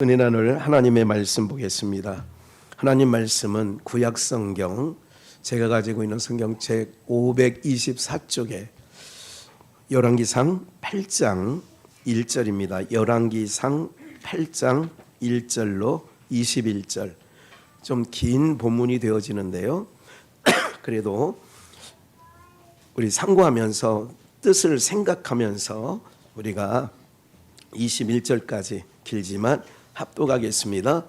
은혜 나눌 하나님의 말씀 보겠습니다. 하나님 말씀은 구약성경, 제가 가지고 있는 성경책 524쪽에 열왕기상 8장 1절입니다. 열왕기상 8장 1절로 21절, 좀 긴 본문이 되어지는데요. 그래도 우리 상고하면서 뜻을 생각하면서 우리가 21절까지 길지만 합독하겠습니다.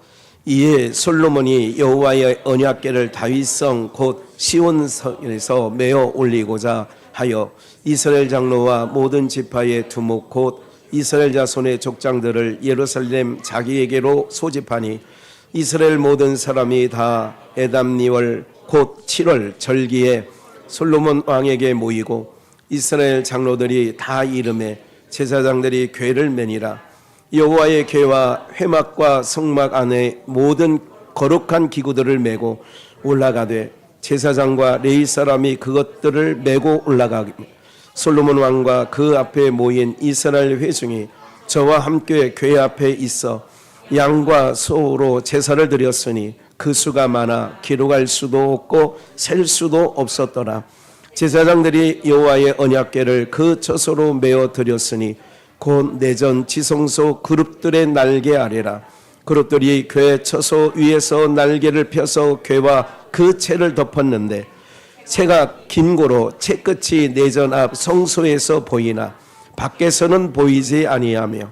이에 솔로몬이 여호와의 언약궤를 다윗성 곧 시온에서 메어 올리고자 하여 이스라엘 장로와 모든 지파의 두목 곧 이스라엘 자손의 족장들을 예루살렘 자기에게로 소집하니 이스라엘 모든 사람이 다 에담니월 곧 7월 절기에 솔로몬 왕에게 모이고 이스라엘 장로들이 다 이름에 제사장들이 궤를 매니라. 여호와의 궤와 회막과 성막 안에 모든 거룩한 기구들을 메고 올라가되 제사장과 레위 사람이 그것들을 메고 올라가기. 솔로몬 왕과 그 앞에 모인 이스라엘 회중이 저와 함께 궤 앞에 있어 양과 소로 제사를 드렸으니 그 수가 많아 기록할 수도 없고 셀 수도 없었더라. 제사장들이 여호와의 언약궤를 그 처소로 메어 드렸으니 곧 내전 지성소 그룹들의 날개 아래라. 그룹들이 궤 처소 위에서 날개를 펴서 궤와 그 채를 덮었는데 채가 긴 고로 채 끝이 내전 앞 성소에서 보이나 밖에서는 보이지 아니하며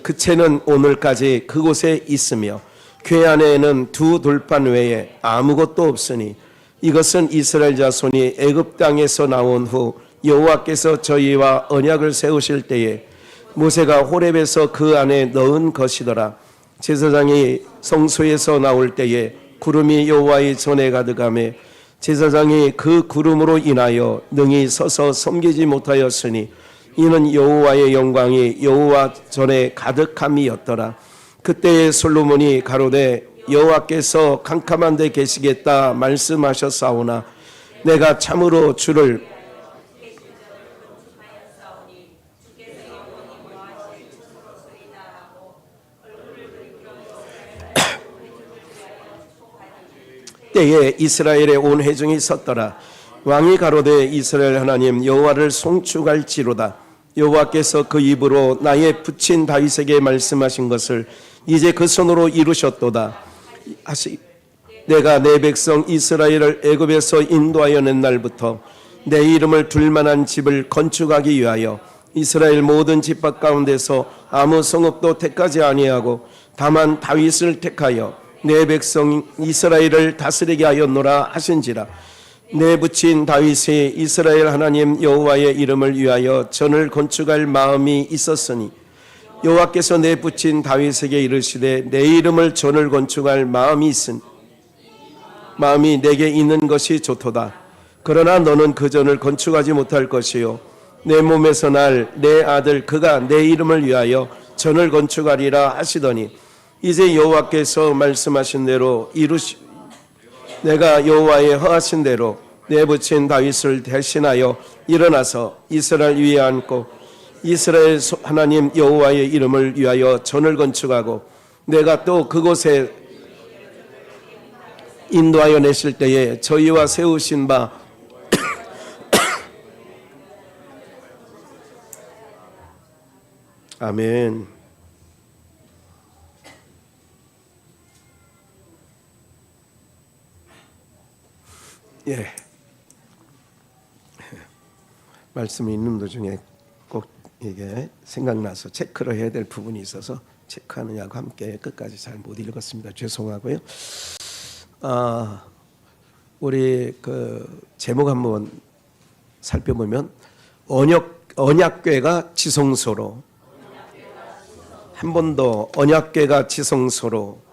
그 채는 오늘까지 그곳에 있으며 궤 안에는 두 돌판 외에 아무것도 없으니 이것은 이스라엘 자손이 애굽 땅에서 나온 후 여호와께서 저희와 언약을 세우실 때에 모세가 호렙에서 그 안에 넣은 것이더라. 제사장이 성소에서 나올 때에 구름이 여호와의 전에 가득하며 제사장이 그 구름으로 인하여 능히 서서 섬기지 못하였으니 이는 여호와의 영광이 여호와 전에 가득함이었더라. 그때에 솔로몬이 가로되 여호와께서 캄캄한 데 계시겠다 말씀하셨사오나 내가 참으로 주를 때에 이스라엘의 온 회중이 섰더라. 왕이 가로되 이스라엘 하나님 여호와를 송축할지로다. 여호와께서 그 입으로 나의 부친 다윗에게 말씀하신 것을 이제 그 손으로 이루셨도다. 내가 내 백성 이스라엘을 애굽에서 인도하여 낸 날부터 내 이름을 둘 만한 집을 건축하기 위하여 이스라엘 모든 집합 가운데서 아무 성읍도 택하지 아니하고 다만 다윗을 택하여 내 백성 이스라엘을 다스리게 하였노라 하신지라. 내 부친 다윗이 이스라엘 하나님 여호와의 이름을 위하여 전을 건축할 마음이 있었으니 여호와께서 내 부친 다윗에게 이르시되 내 이름을 전을 건축할 마음이 내게 있는 것이 좋도다. 그러나 너는 그 전을 건축하지 못할 것이요 내 몸에서 날 내 아들 그가 내 이름을 위하여 전을 건축하리라 하시더니 이제 여호와께서 말씀하신 대로 내가 여호와의 허하신 대로 내 부친 다윗을 대신하여 일어나서 이스라엘 위에 앉고 이스라엘 하나님 여호와의 이름을 위하여 전을 건축하고 내가 또 그곳에 인도하여 내실 때에 저희와 세우신 바 아멘. 예. 말씀이 있는 도중에 꼭 이게 생각나서 체크를 해야 될 부분이 있어서 체크하는 야과 함께 끝까지 잘 못 읽었습니다. 죄송하고요. 우리 그 제목 한번 살펴보면 언약궤가 지성소로, 한 번 더 언약궤가 지성소로.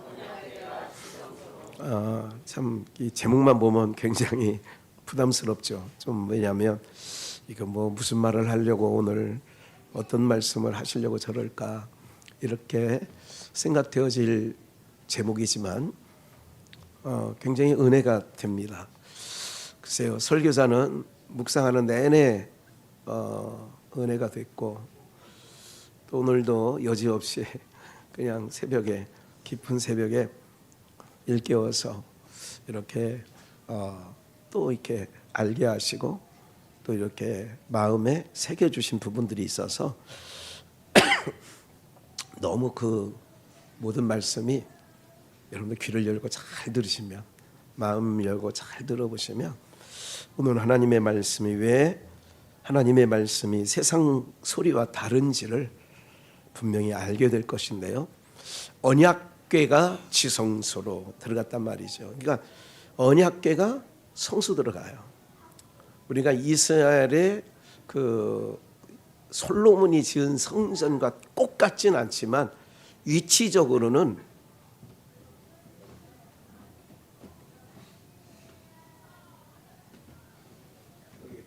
참 이 제목만 보면 굉장히 부담스럽죠. 좀 왜냐하면 이거 뭐 무슨 말을 하려고 오늘 어떤 말씀을 하시려고 저럴까 이렇게 생각되어질 제목이지만 굉장히 은혜가 됩니다. 글쎄요, 설교자는 묵상하는 내내 은혜가 됐고 또 오늘도 여지없이 그냥 새벽에 깊은 새벽에 일깨워서 이렇게 또 이렇게 알게 하시고 또 이렇게 마음에 새겨 주신 부분들이 있어서 너무 그 모든 말씀이 여러분들 귀를 열고 잘 들으시면, 마음 열고 잘 들어보시면 오늘 하나님의 말씀이 왜 하나님의 말씀이 세상 소리와 다른지를 분명히 알게 될 것인데요. 언약궤가 지성소로 들어갔단 말이죠. 그러니까 언약궤가 성소 들어가요. 우리가 이스라엘의 그 솔로몬이 지은 성전과 꼭 같진 않지만 위치적으로는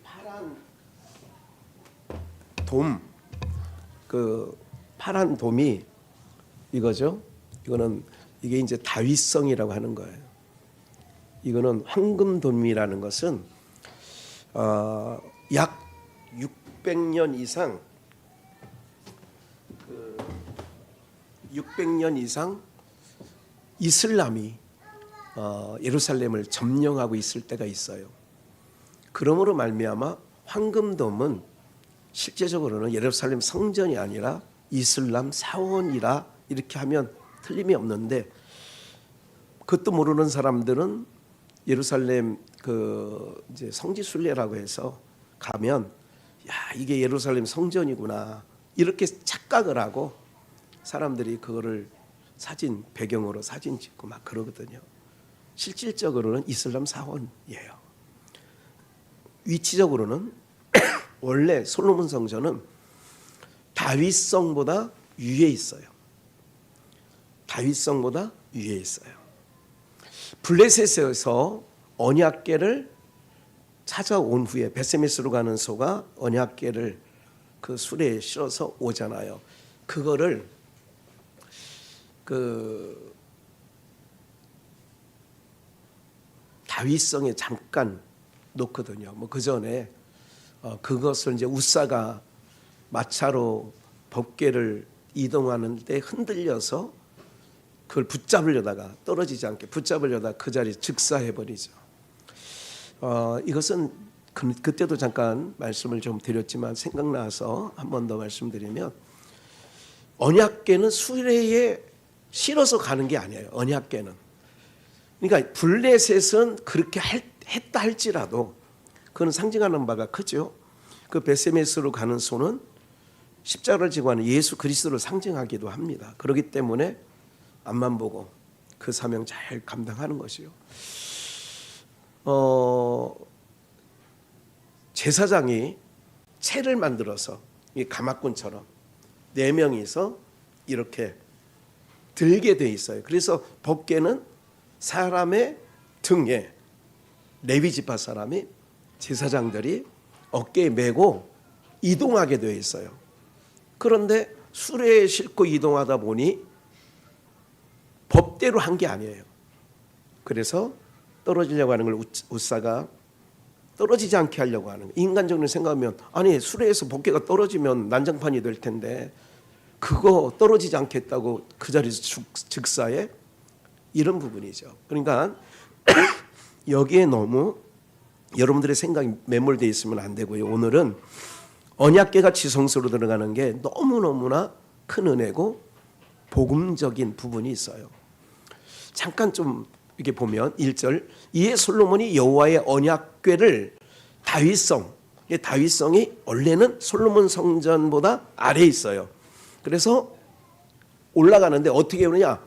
파란 돔, 그 파란 돔이 이거죠. 이게 이제 다윗성이라고 하는 거예요. 이거는 황금돔이라는 것은 약 600년 이상 600년 이상 이슬람이 예루살렘을 점령하고 있을 때가 있어요. 그러므로 말미암아 황금돔은 실제적으로는 예루살렘 성전이 아니라 이슬람 사원이라 이렇게 하면 틀림이 없는데, 그것도 모르는 사람들은 예루살렘 그 이제 성지순례라고 해서 가면 야 이게 예루살렘 성전이구나 이렇게 착각을 하고 사람들이 그거를 사진 배경으로 사진 찍고 막 그러거든요. 실질적으로는 이슬람 사원이에요. 위치적으로는 원래 솔로몬 성전은 다윗성보다 위에 있어요. 다윗성보다 위에 있어요. 블레셋에서 언약궤를 찾아온 후에 베세메스로 가는 소가 언약궤를 그 수레에 실어서 오잖아요. 그거를 그 다윗성에 잠깐 놓거든요. 뭐 그 전에 그것을 이제 우사가 마차로 법궤를 이동하는 데 흔들려서 그걸 붙잡으려다가 떨어지지 않게 붙잡으려다 그 자리에 즉사해 버리죠. 이것은 그때도 잠깐 말씀을 좀 드렸지만 생각나서 한 번 더 말씀드리면, 언약궤는 수레에 실어서 가는 게 아니에요. 언약궤는. 그러니까 블레셋은 그렇게 했다 할지라도 그건 상징하는 바가 크죠. 그 베세메스로 가는 소는 십자가를 지고 하는 예수 그리스도를 상징하기도 합니다. 그렇기 때문에 앞만 보고 그 사명 잘 감당하는 것이요. 제사장이 채를 만들어서 이 가마꾼처럼 4명이서 이렇게 들게 돼 있어요. 그래서 법궤는 사람의 등에 레위 지파 사람이 제사장들이 어깨에 메고 이동하게 되어 있어요. 그런데 수레에 싣고 이동하다 보니 법대로 한 게 아니에요. 그래서 떨어지려고 하는 걸 우사가 떨어지지 않게 하려고 하는 거예요. 인간적으로 생각하면 아니 수레에서 법궤가 떨어지면 난장판이 될 텐데 그거 떨어지지 않겠다고 그 자리에서 즉사해? 이런 부분이죠. 그러니까 여기에 너무 여러분들의 생각이 매몰되어 있으면 안 되고요. 오늘은 언약궤가 지성소로 들어가는 게 너무너무나 큰 은혜고 복음적인 부분이 있어요. 잠깐 좀 이렇게 보면 1절, 이에 솔로몬이 여호와의 언약궤를 다윗성이 원래는 솔로몬 성전보다 아래에 있어요. 그래서 올라가는데 어떻게 오느냐,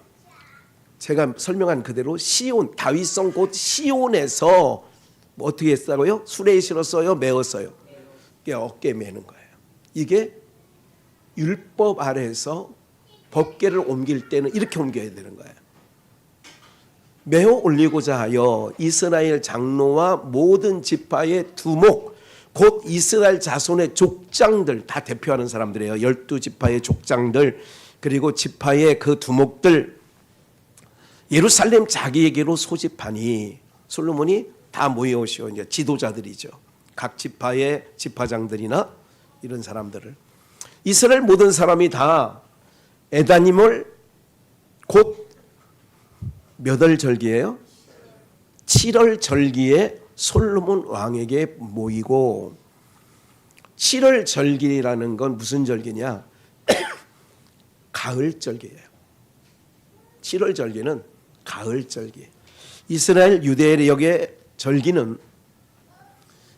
제가 설명한 그대로 시온, 다윗성 곧 시온에서 뭐 어떻게 했다고요? 수레에 실었어요? 메었어요? 어깨에 매는 거예요. 이게 율법 아래에서 법궤를 옮길 때는 이렇게 옮겨야 되는 거예요. 메어 올리고자 하여 이스라엘 장로와 모든 지파의 두목 곧 이스라엘 자손의 족장들, 다 대표하는 사람들이에요. 12지파의 족장들 그리고 지파의 그 두목들 예루살렘 자기에게로 소집하니, 솔로몬이 다 모여오시오. 이제 지도자들이죠. 각 지파의 지파장들이나 이런 사람들을, 이스라엘 모든 사람이 다 에다님을 곧 몇 월 절기예요? 7월 절기에 솔로몬 왕에게 모이고, 7월 절기라는 건 무슨 절기냐? 가을 절기예요. 7월 절기는 가을 절기. 이스라엘 유대력의 절기는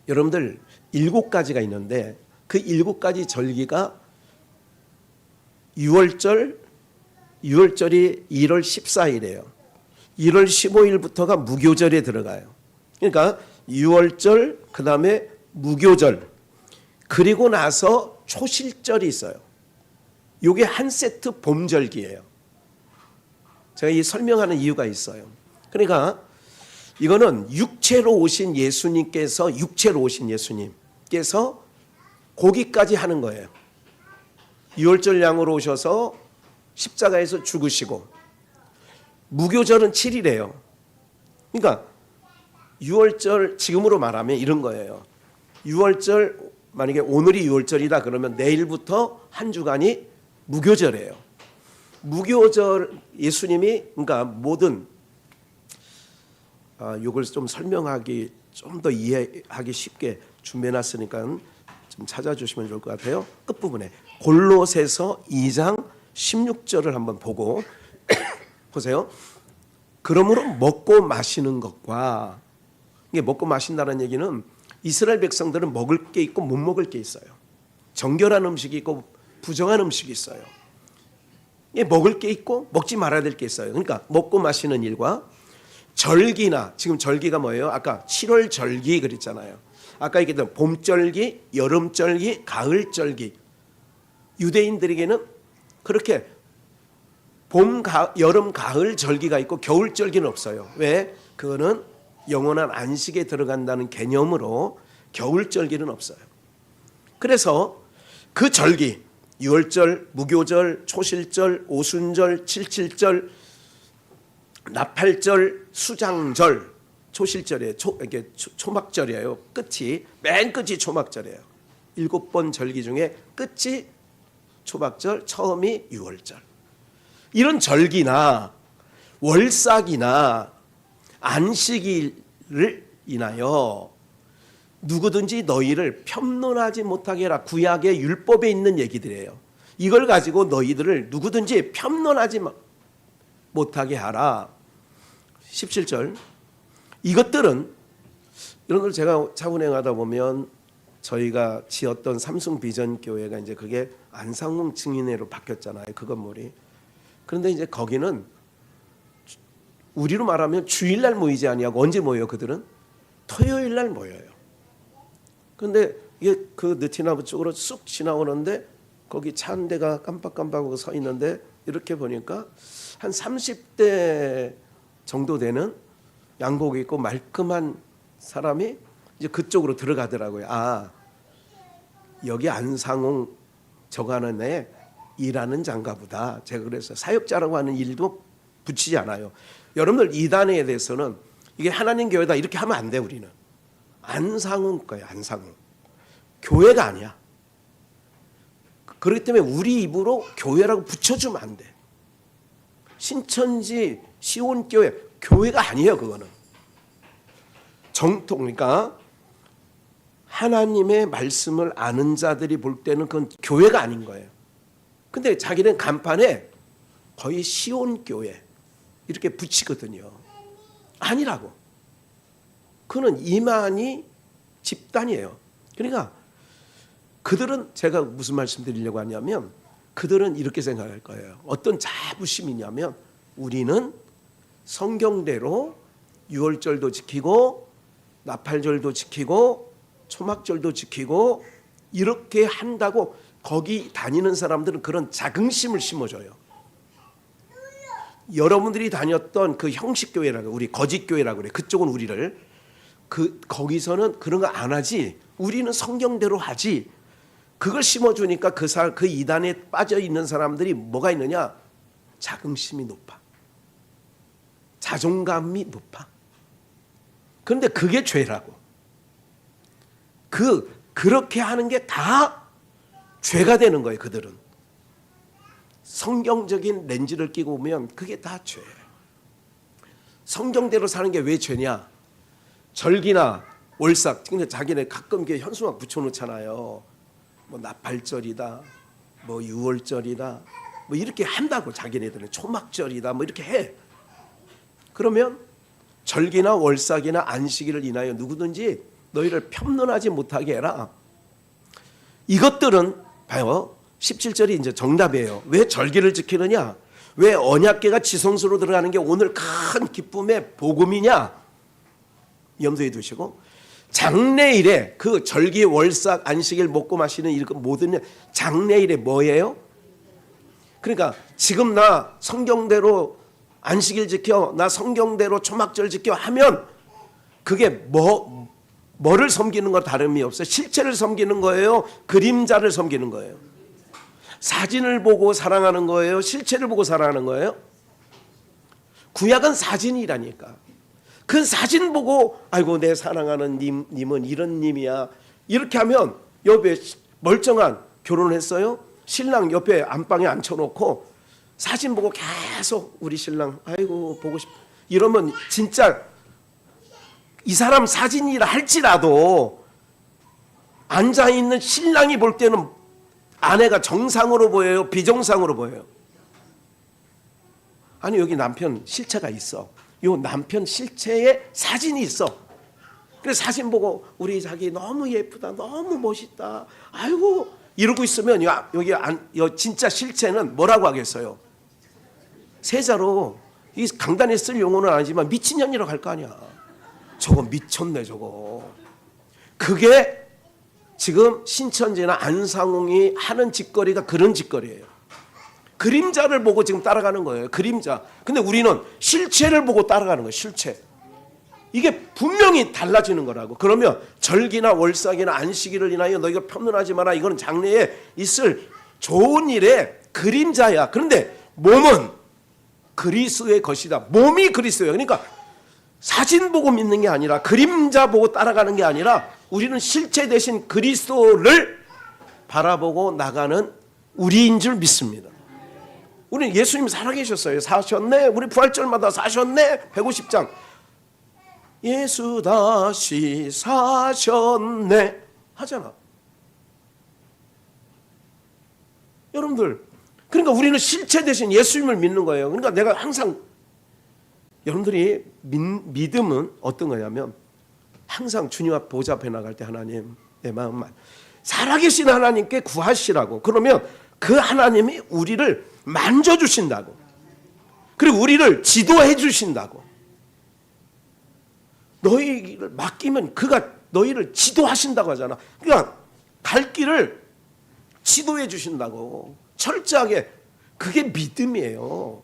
여러분들 7가지가 있는데 그 7가지 절기가 6월절이 1월 14일이에요. 1월 15일부터가 무교절에 들어가요. 그러니까 6월절, 그 다음에 무교절, 그리고 나서 초실절이 있어요. 이게 한 세트 봄절기예요. 제가 이 설명하는 이유가 있어요. 그러니까 이거는 육체로 오신 예수님께서 거기까지 하는 거예요. 6월절 양으로 오셔서 십자가에서 죽으시고, 무교절은 7일이에요. 그러니까 6월절 지금으로 말하면 이런 거예요. 6월절 만약에 오늘이 6월절이다 그러면 내일부터 한 주간이 무교절이에요. 무교절 예수님이 그러니까 모든 이걸 좀 설명하기 좀 더 이해하기 쉽게 준비해놨으니까 좀 찾아주시면 좋을 것 같아요. 끝부분에 골로새서 2장 16절을 한번 보고 보세요. 그러므로 먹고 마시는 것과, 이게 먹고 마신다는 얘기는 이스라엘 백성들은 먹을 게 있고 못 먹을 게 있어요. 정결한 음식이 있고 부정한 음식이 있어요. 먹을 게 있고 먹지 말아야 될 게 있어요. 그러니까 먹고 마시는 일과 절기나, 지금 절기가 뭐예요? 아까 7월 절기 그랬잖아요. 아까 얘기했던 봄절기, 여름절기, 가을절기. 유대인들에게는 그렇게 봄, 여름, 가을 절기가 있고 겨울절기는 없어요. 왜? 그거는 영원한 안식에 들어간다는 개념으로 겨울절기는 없어요. 그래서 그 절기, 6월절, 무교절, 초실절, 오순절, 칠칠절, 나팔절, 수장절, 초실절이에요. 이게 초막절이에요. 맨 끝이 초막절이에요. 7번 절기 중에 끝이 초막절, 처음이 6월절. 이런 절기나 월삭이나 안식일을 인하여 누구든지 너희를 편론하지 못하게 해라. 구약의 율법에 있는 얘기들이에요. 이걸 가지고 너희들을 누구든지 편론하지 못하게 하라. 17절. 이것들은 여러분들 제가 차 운행하다 보면 저희가 지었던 삼성 비전 교회가 이제 그게 안상홍 증인회로 바뀌었잖아요. 그 건물이. 그런데 이제 거기는 우리로 말하면 주일날 모이지 아니하고 언제 모여요? 그들은 토요일날 모여요. 그런데 이게 그 느티나무 쪽으로 쑥 지나오는데 거기 차 한 대가 깜빡깜빡하고 서 있는데 이렇게 보니까 한 30대 정도 되는 양복 입고 말끔한 사람이 이제 그쪽으로 들어가더라고요. 아, 여기 안상홍 저가는 애 일하는 장가 보다. 제가 그래서 사역자라고 하는 일도 붙이지 않아요. 여러분들 이단에 대해서는 이게 하나님 교회다 이렇게 하면 안 돼. 우리는 안상홍 거예요. 안상홍. 교회가 아니야. 그렇기 때문에 우리 입으로 교회라고 붙여주면 안 돼. 신천지 시온교회 교회가 아니에요. 그거는 정통. 그러니까 하나님의 말씀을 아는 자들이 볼 때는 그건 교회가 아닌 거예요. 근데 자기는 간판에 거의 시온교회 이렇게 붙이거든요. 아니라고. 그는 이만희 집단이에요. 그러니까 그들은, 제가 무슨 말씀 드리려고 하냐면 그들은 이렇게 생각할 거예요. 어떤 자부심이냐면 우리는 성경대로 6월절도 지키고 나팔절도 지키고 초막절도 지키고 이렇게 한다고 거기 다니는 사람들은 그런 자긍심을 심어줘요. 여러분들이 다녔던 그 형식교회라고, 우리 거짓교회라고 그래. 그쪽은 우리를 거기서는 그런 거 안 하지. 우리는 성경대로 하지. 그걸 심어주니까 그 이단에 빠져 있는 사람들이 뭐가 있느냐? 자긍심이 높아. 자존감이 높아. 그런데 그게 죄라고. 그렇게 하는 게 다 죄가 되는 거예요. 그들은 성경적인 렌즈를 끼고 보면 그게 다 죄예요. 성경대로 사는 게 왜 죄냐? 절기나 월삭, 근데 자기네 가끔 이렇게 현수막 붙여놓잖아요. 뭐 나팔절이다, 뭐 유월절이다, 뭐 이렇게 한다고. 자기네들은 초막절이다, 뭐 이렇게 해. 그러면 절기나 월삭이나 안식일을 인하여 누구든지 너희를 편론하지 못하게 해라. 이것들은 봐요. 17절이 이제 정답이에요. 왜 절기를 지키느냐? 왜 언약궤가 지성소로 들어가는 게 오늘 큰 기쁨의 복음이냐? 염두에 두시고, 장래일에 그 절기, 월삭, 안식일 먹고 마시는 이 모든 장래일에 뭐예요? 그러니까 지금 나 성경대로 안식일 지켜, 나 성경대로 초막절 지켜 하면 그게 뭐를 섬기는 거 다름이 없어요. 실체를 섬기는 거예요? 그림자를 섬기는 거예요? 사진을 보고 사랑하는 거예요? 실체를 보고 사랑하는 거예요? 구약은 사진이라니까. 그 사진 보고 아이고 내 사랑하는 님은 이런 님이야, 이렇게 하면 옆에 멀쩡한, 결혼했어요? 신랑 옆에 안방에 앉혀놓고 사진 보고 계속 우리 신랑 아이고 보고 싶, 이러면 진짜 이 사람 사진이라 할지라도 앉아있는 신랑이 볼 때는 아내가 정상으로 보여요? 비정상으로 보여요? 아니 여기 남편 실체가 있어. 요 남편 실체에 사진이 있어. 그래서 사진 보고 우리 자기 너무 예쁘다, 너무 멋있다, 아이고 이러고 있으면 여기 진짜 실체는 뭐라고 하겠어요? 세자로, 이 강단에 쓸 용어는 아니지만 미친년이라고 할 거 아니야. 저거 미쳤네 저거. 그게 지금 신천지나 안상홍이 하는 짓거리가 그런 짓거리예요. 그림자를 보고 지금 따라가는 거예요. 그림자. 근데 우리는 실체를 보고 따라가는 거예요. 실체. 이게 분명히 달라지는 거라고. 그러면 절기나 월삭이나 안식일을 인하여 너희가 편론하지 마라. 이거는 장래에 있을 좋은 일의 그림자야. 그런데 몸은 그리스도의 것이다. 몸이 그리스도예요. 그러니까 사진 보고 믿는 게 아니라, 그림자 보고 따라가는 게 아니라, 우리는 실체 대신 그리스도를 바라보고 나가는 우리인 줄 믿습니다. 우리는 예수님 살아계셨어요. 사셨네. 우리 부활절마다 사셨네. 150장. 예수 다시 사셨네 하잖아. 여러분들, 그러니까 우리는 실체 대신 예수님을 믿는 거예요. 그러니까 내가 항상, 여러분들이 믿음은 어떤 거냐면 항상 주님 앞 보좌 앞에 나갈 때 하나님 내 마음만 살아계신 하나님께 구하시라고. 그러면 그 하나님이 우리를 만져주신다고. 그리고 우리를 지도해 주신다고. 너희를 맡기면 그가 너희를 지도하신다고 하잖아. 그러니까 갈 길을 지도해 주신다고. 철저하게. 그게 믿음이에요.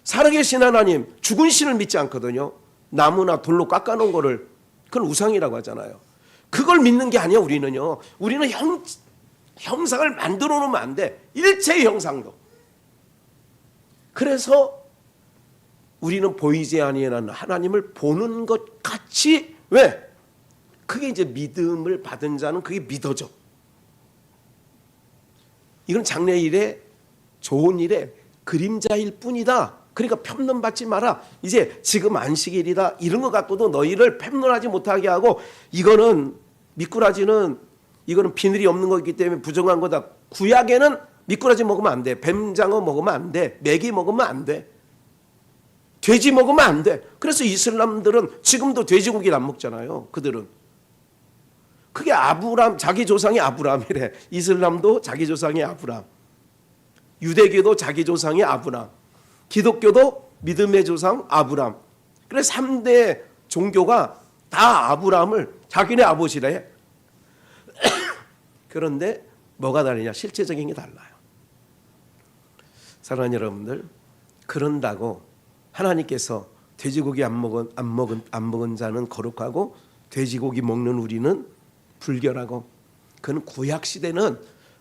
살아계신 하나님, 죽은 신을 믿지 않거든요. 나무나 돌로 깎아놓은 거를, 그건 우상이라고 하잖아요. 그걸 믿는 게 아니야. 우리는요. 우리는 형상을 만들어 놓으면 안 돼. 일체의 형상도. 그래서 우리는 보이지 아니하는 하나님을 보는 것 같이, 왜? 그게 이제 믿음을 받은 자는 그게 믿어져. 이건 장래일에 좋은 일에 그림자일 뿐이다. 그러니까 편론 받지 마라. 이제 지금 안식일이다, 이런 것 갖고도 너희를 편론하지 못하게 하고, 이거는 미꾸라지는, 이거는 비늘이 없는 거기 때문에 부정한 거다. 구약에는 미꾸라지 먹으면 안 돼. 뱀장어 먹으면 안 돼. 메기 먹으면 안 돼. 돼지 먹으면 안 돼. 그래서 이슬람들은 지금도 돼지고기를 안 먹잖아요. 그들은. 그게 아브람, 자기 조상이 아브람이래. 이슬람도 자기 조상이 아브람, 유대교도 자기 조상이 아브람, 기독교도 믿음의 조상 아브람. 그래서 3대 종교가 다 아브람을 자기네 아버지래. 그런데 뭐가 다르냐? 실제적인 게 달라요. 사랑하는 여러분들, 그런다고 하나님께서 돼지고기 안 먹은 자는 거룩하고 돼지고기 먹는 우리는 불결하고, 그건 구약 시대는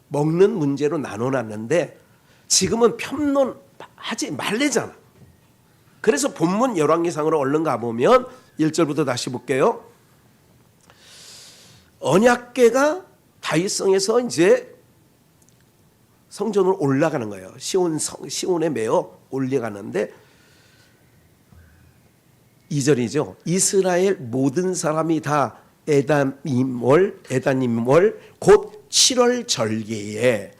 먹는 문제로 나눠놨는데 지금은 편론하지 말래잖아. 그래서 본문 열왕기상으로 얼른 가보면 1절부터 다시 볼게요. 언약궤가 다윗성에서 이제 성전으로 올라가는 거예요. 시온에 매어 올라가는데 2절이죠. 이스라엘 모든 사람이 다 에다님월 곧 7월 절기에,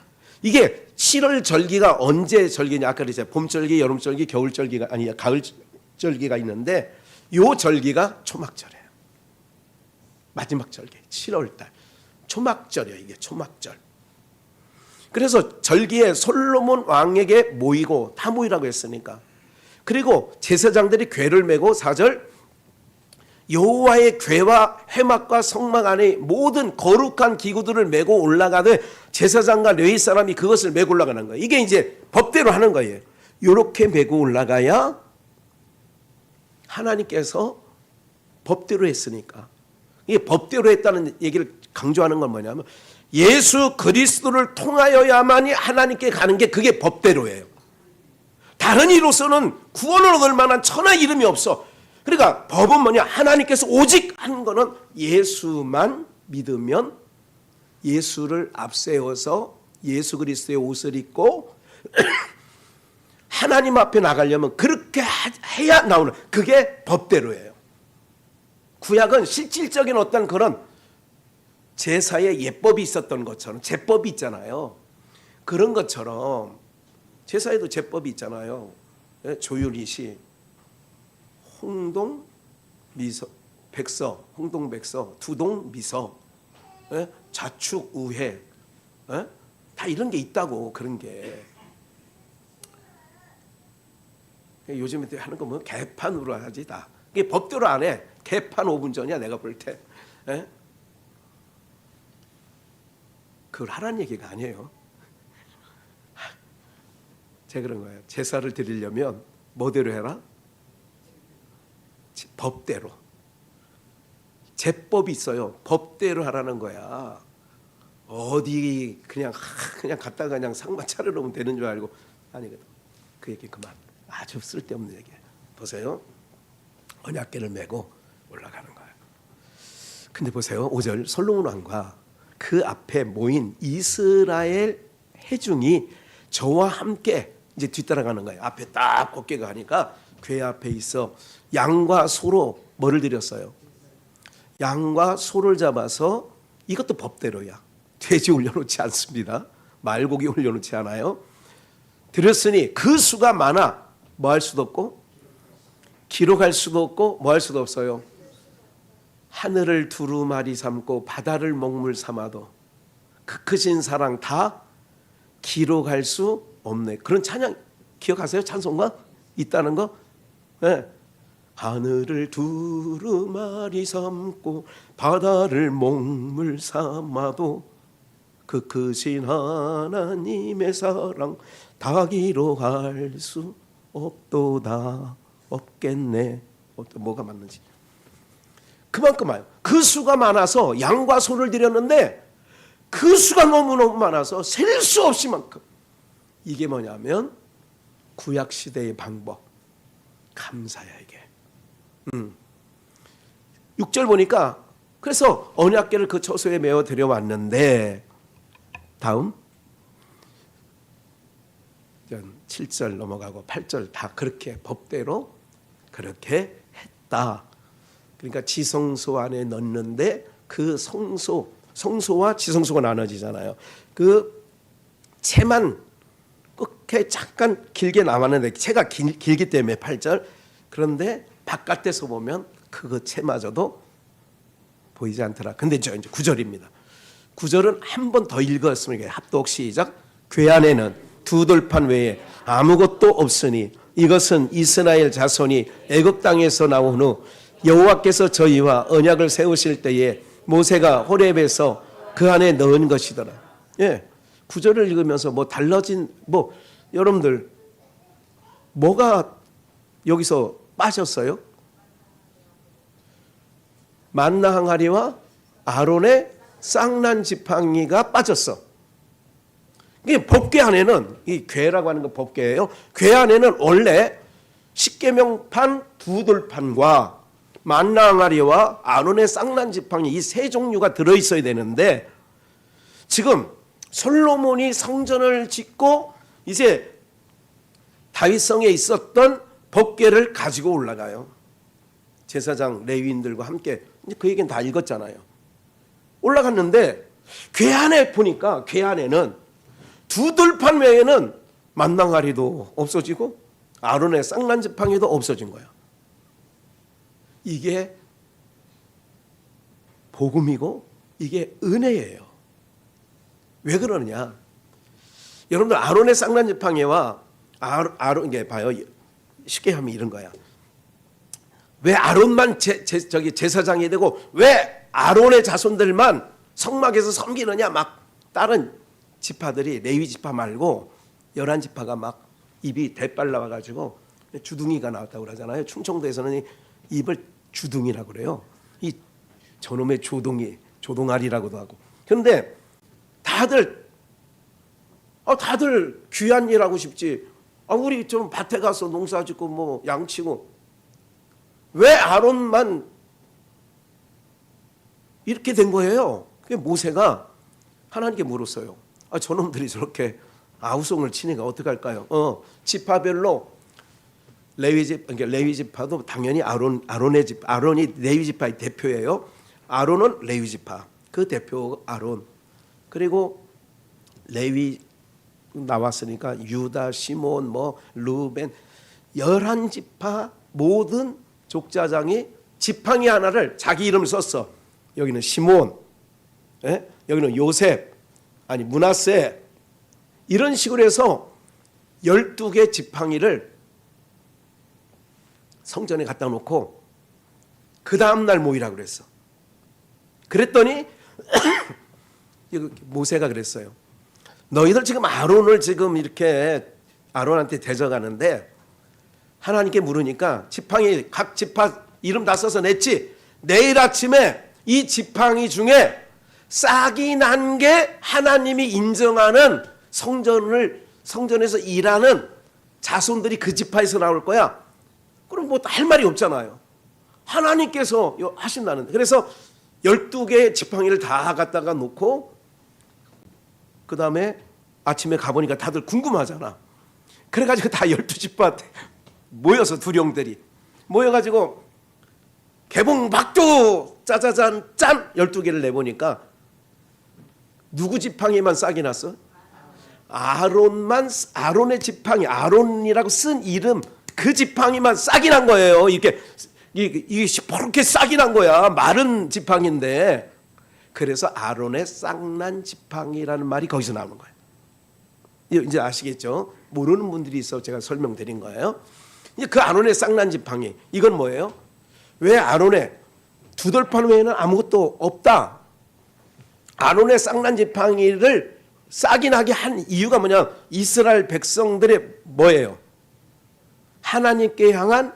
이게 7월 절기가 언제 절기냐, 아까 그랬잖아요. 봄 절기, 여름 절기, 겨울 절기가 아니야, 가을 절기가 있는데 요 절기가 초막절이에요. 마지막 절기 7월 달 초막절이에요. 이게 초막절. 그래서 절기에 솔로몬 왕에게 모이고, 다 모이라고 했으니까. 그리고 제사장들이 궤를 메고 4절 여호와의 궤와 회막과 성막 안에 모든 거룩한 기구들을 메고 올라가되 제사장과 레위 사람이 그것을 메고 올라가는 거예요. 이게 이제 법대로 하는 거예요. 이렇게 메고 올라가야 하나님께서 법대로 했으니까. 이게 법대로 했다는 얘기를 강조하는 건 뭐냐면 예수 그리스도를 통하여야만이 하나님께 가는 게 그게 법대로예요. 다른 이로서는 구원을 얻을 만한 천하 이름이 없어. 그러니까 법은 뭐냐, 하나님께서 오직 하는 거는 예수만 믿으면 예수를 앞세워서 예수 그리스도의 옷을 입고 하나님 앞에 나가려면 그렇게 해야 나오는, 그게 법대로예요. 구약은 실질적인 어떤 그런 제사에 예법이 있었던 것처럼, 제법이 있잖아요. 그런 것처럼 제사에도 제법이 있잖아요. 조율이시, 홍동 미서, 백서, 홍동 백서, 두동 미서, 자축 우회, 다 이런 게 있다고. 그런 게 요즘에 하는 거 뭐 개판으로 하지. 다 이게 법대로 안 해. 개판 5분 전이야 내가 볼 때. 그걸 하라는 얘기가 아니에요. 제가 그런 거예요. 제사를 드리려면 뭐대로 해라? 법대로. 제법이 있어요. 법대로 하라는 거야. 어디 그냥 갖다가 그냥 상만 차려놓으면 되는 줄 알고. 아니거든. 그 얘기 그만. 아주 쓸데없는 얘기예요. 보세요. 언약궤를 메고 올라가는 거예요. 근데 보세요. 5절 솔로몬 왕과 그 앞에 모인 이스라엘 회중이 저와 함께 이제 뒤따라가는 거예요. 앞에 딱 곱게가 가니까 궤 앞에 있어 양과 소로 뭐를 드렸어요? 양과 소를 잡아서, 이것도 법대로야. 돼지 올려놓지 않습니다. 말고기 올려놓지 않아요. 드렸으니 그 수가 많아 뭐 할 수도 없고 기록할 수도 없고 뭐 할 수도 없어요. 하늘을 두루마리 삼고 바다를 먹물 삼아도 그 크신 사랑 다 기록할 수 없네. 그런 찬양 기억하세요? 찬송가 있다는 거? 네. 하늘을 두루마리 삼고 바다를 먹물 삼아도 그 크신 하나님의 사랑 다 기록할 수 없도다. 없겠네. 뭐가 맞는지. 그만큼 많아요. 그 수가 많아서 양과 소를 드렸는데 그 수가 너무너무 많아서 셀 수 없이 만큼. 이게 뭐냐면 구약시대의 방법. 감사야 이게. 6절 보니까 그래서 언약궤를 그 처소에 메어 들여왔는데, 다음 7절 넘어가고 8절 다 그렇게 법대로 그렇게 했다. 그러니까 지성소 안에 넣는데 그 성소와 지성소가 나눠지잖아요. 그 채만 그렇게 잠깐 길게 남았는데, 채가 길기 때문에 8절. 그런데 바깥에서 보면 그 채마저도 보이지 않더라. 근데 이제 9절입니다. 9절은 한 번 더 읽었으면 합독 시작. 궤 안에는 두 돌판 외에 아무것도 없으니 이것은 이스라엘 자손이 애굽 땅에서 나온 후 여호와께서 저희와 언약을 세우실 때에 모세가 호렙에서 그 안에 넣은 것이더라. 예, 9절을 읽으면서 뭐 달라진, 뭐 여러분들 뭐가 여기서 빠졌어요? 만나 항아리와 아론의 쌍난 지팡이가 빠졌어. 이게 법궤 안에는, 이 궤라고 하는 건 법궤예요. 궤 안에는 원래 십계명판 두 돌판과 만나 항아리와 아론의 쌍난 지팡이, 이 세 종류가 들어있어야 되는데, 지금 솔로몬이 성전을 짓고 이제 다윗성에 있었던 법궤를 가지고 올라가요. 제사장 레위인들과 함께 이제 그 얘기는 다 읽었잖아요. 올라갔는데 궤안에 보니까 궤안에는 두 들판 외에는 만나가리도 없어지고 아론의 쌍난 지팡이도 없어진 거야. 이게 복음이고 이게 은혜예요. 왜 그러느냐? 여러분들 아론의 쌍난 지팡이와 아론 이게 봐요. 쉽게 하면 이런 거야. 왜 아론만 제사장이 되고 왜 아론의 자손들만 성막에서 섬기느냐? 막 다른 지파들이 레위 지파 말고 11지파가 막 입이 대빨 나와가지고 주둥이가 나왔다고 그러잖아요. 충청도에서는 입을 주둥이라고 그래요. 이 저놈의 조동아리라고도 하고. 그런데 다들 귀한 일 하고 싶지. 우리 좀 밭에 가서 농사 짓고 뭐 양치고. 왜 아론만 이렇게 된 거예요? 그게 모세가 하나님께 물었어요. 저놈들이 저렇게 아우성을 치니까 어떡할까요? 지파별로 레위 지파도 당연히 아론이 레위 지파의 대표예요. 아론은 레위 지파. 그 대표 아론. 그리고 레위 나왔으니까 유다, 시몬, 뭐 루벤 11지파 모든 족자장이 지팡이 하나를 자기 이름을 썼어. 여기는 시몬, 여기는 요셉, 므낫세 이런 식으로 해서 12개 지팡이를 성전에 갖다 놓고 그 다음날 모이라고 그랬어. 그랬더니 모세가 그랬어요. 너희들 지금 아론을 지금 이렇게 아론한테 대적하는데 하나님께 물으니까 지팡이 각 지파 이름 다 써서 냈지. 내일 아침에 이 지팡이 중에 싹이 난 게 하나님이 인정하는 성전에서 일하는 자손들이 그 지파에서 나올 거야. 그럼 뭐 할 말이 없잖아요. 하나님께서 하신다는. 그래서 12개의 지팡이를 다 갖다가 놓고 그 다음에 아침에 가보니까 다들 궁금하잖아. 그래가지고 다 12지파 모여서 두령들이 모여가지고 개봉 막도 짜자잔 짠 12개를 내보니까 누구 지팡이만 싹이 났어? 아론의 지팡이, 아론이라고 쓴 이름 그 지팡이만 싹이 난 거예요. 이게 시퍼렇게 싹이 난 거야. 마른 지팡이인데. 그래서 아론의 쌍난 지팡이라는 말이 거기서 나오는 거예요. 이제 아시겠죠? 모르는 분들이 있어 제가 설명드린 거예요. 그 아론의 쌍난 지팡이 이건 뭐예요? 왜 아론의 두 돌판 외에는 아무것도 없다. 아론의 쌍난 지팡이를 싹이 나게 한 이유가 뭐냐? 이스라엘 백성들의 뭐예요? 하나님께 향한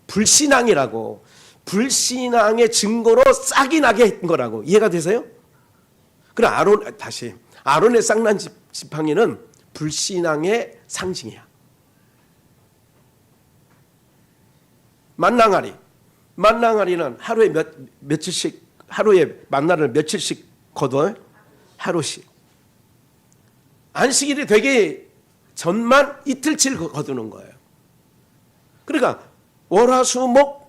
불신앙이라고. 불신앙의 증거로 싹이 나게 한 거라고. 이해가 되세요? 그럼 아론의 쌍난 지팡이는 불신앙의 상징이야. 만나가리는 하루에 만나를 며칠씩 거둬? 하루씩. 안식일이 되기 전만 이틀치를 거두는 거예요. 그러니까 월화수목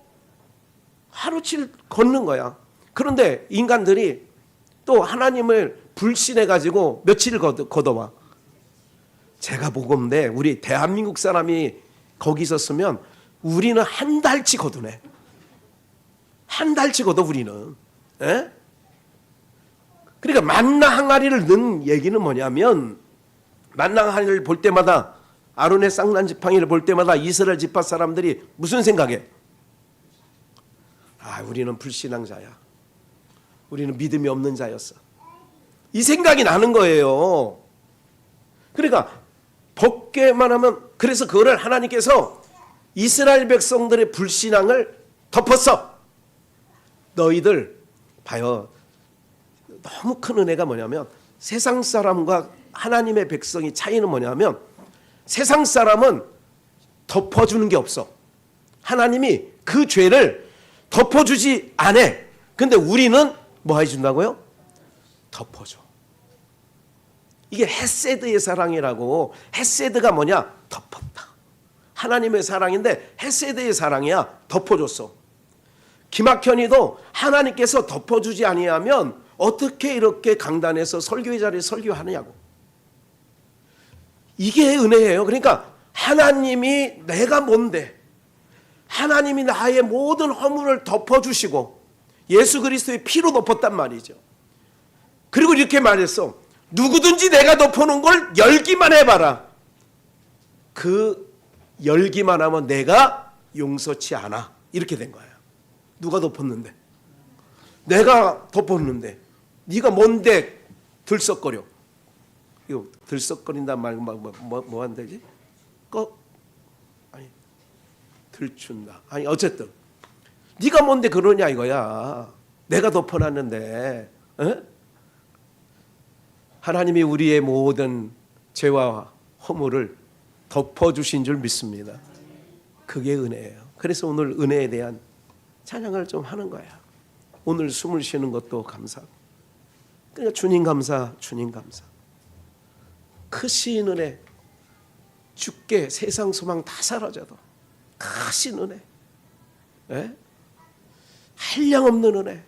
하루치를 걷는 거야. 그런데 인간들이 또 하나님을 불신해가지고 며칠을 걷어와. 제가 보건대 우리 대한민국 사람이 거기 있었으면 우리는 한 달치 거두네. 한 달치 거둬 우리는. 에? 그러니까 만나 항아리를 넣은 얘기는 뭐냐면 만나 항아리를 볼 때마다 아론의 쌍난 지팡이를 볼 때마다 이스라엘 지파 사람들이 무슨 생각해? 우리는 불신앙자야. 우리는 믿음이 없는 자였어. 이 생각이 나는 거예요. 그러니까 벗게만 하면 그래서 그거를 하나님께서 이스라엘 백성들의 불신앙을 덮었어. 너희들 봐요. 너무 큰 은혜가 뭐냐면 세상 사람과 하나님의 백성이 차이는 뭐냐면 세상 사람은 덮어주는 게 없어. 하나님이 그 죄를 덮어주지 않아. 근데 우리는 뭐 해준다고요? 덮어줘. 이게 헤세드의 사랑이라고. 헤세드가 뭐냐? 덮었다. 하나님의 사랑인데 헤세드의 사랑이야. 덮어줬어. 김학현이도 하나님께서 덮어주지 아니하면 어떻게 이렇게 강단에서 설교의 자리에 설교하느냐고. 이게 은혜예요. 그러니까 하나님이 내가 뭔데, 하나님이 나의 모든 허물을 덮어주시고 예수 그리스도의 피로 덮었단 말이죠. 그리고 이렇게 말했어. 누구든지 내가 덮어놓은 걸 열기만 해봐라. 그 열기만 하면 내가 용서치 않아. 이렇게 된 거야. 누가 덮었는데? 내가 덮었는데 네가 뭔데 들썩거려? 이거 들썩거린단 말 뭐 한다 되지? 아니 들춘다. 아니 어쨌든 네가 뭔데 그러냐 이거야. 내가 덮어놨는데. 에? 하나님이 우리의 모든 죄와 허물을 덮어주신 줄 믿습니다. 그게 은혜예요. 그래서 오늘 은혜에 대한 찬양을 좀 하는 거야. 오늘 숨을 쉬는 것도 감사. 그러니까 주님 감사, 주님 감사. 크신 은혜. 죽게 세상 소망 다 사라져도 크신 은혜. 예? 한량없는 은혜.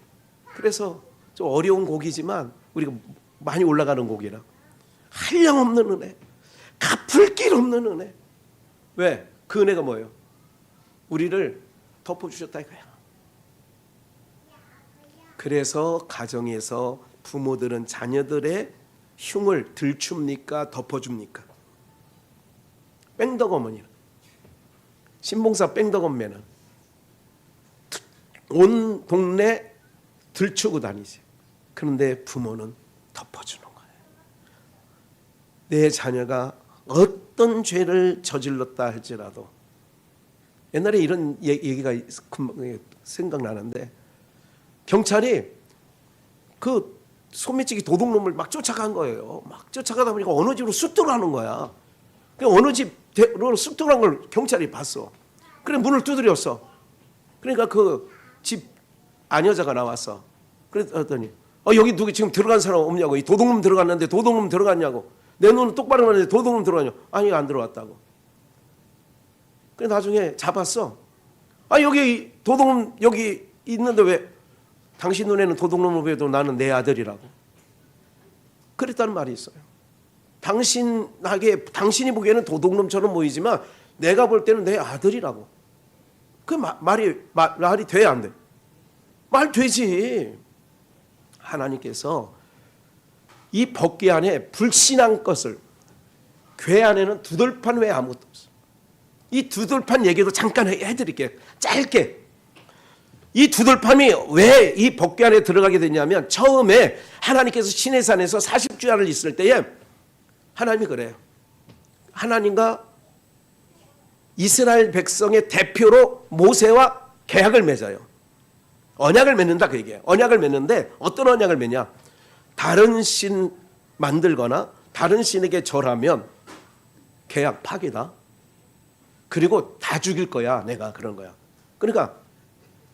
그래서 좀 어려운 곡이지만 우리가 많이 올라가는 곡이라. 한량없는 은혜. 갚을 길 없는 은혜. 왜? 그 은혜가 뭐예요? 우리를 덮어주셨다 이거야. 그래서 가정에서 부모들은 자녀들의 흉을 들춥니까? 덮어줍니까? 뺑덕 어머니는, 신봉사 뺑덕 엄매는 온 동네 들추고 다니지. 그런데 부모는 덮어주는 거예요. 내 자녀가 어떤 죄를 저질렀다 할지라도, 옛날에 이런 얘기가 생각나는데, 경찰이 그 소매치기 도둑놈을 막 쫓아간 거예요. 막 쫓아가다 보니까 어느 집으로 쑥 들어가는 거야. 어느 집으로 쑥 들어간 걸 경찰이 봤어. 그래 문을 두드렸어. 그러니까 그 집 아녀자가 나왔어. 그랬더니 여기 누구 지금 들어간 사람 없냐고. 이 도둑놈 들어갔는데 도둑놈 들어갔냐고. 내 눈은 똑바로 봤는데 도둑놈 들어갔냐고. 아니 안 들어갔다고. 그래 나중에 잡았어. 여기 도둑놈 여기 있는데 왜 당신 눈에는 도둑놈을 보여도 나는 내 아들이라고. 그랬다는 말이 있어요. 당신이 보기에는 도둑놈처럼 보이지만 내가 볼 때는 내 아들이라고. 그 말이 돼 안 돼? 말 되지. 하나님께서 이 법궤 안에 불신한 것을, 궤 안에는 두들판 외에 아무것도 없어. 이 두들판 얘기도 잠깐 해드릴게요. 짧게. 이 두들판이 왜 이 법궤 안에 들어가게 되냐면, 처음에 하나님께서 시내산에서 40주야를 있을 때에 하나님이 그래요. 하나님과 이스라엘 백성의 대표로 모세와 계약을 맺어요. 언약을 맺는다 그 얘기예요. 언약을 맺는데 어떤 언약을 맺냐? 다른 신 만들거나 다른 신에게 절하면 계약 파기다. 그리고 다 죽일 거야. 내가 그런 거야. 그러니까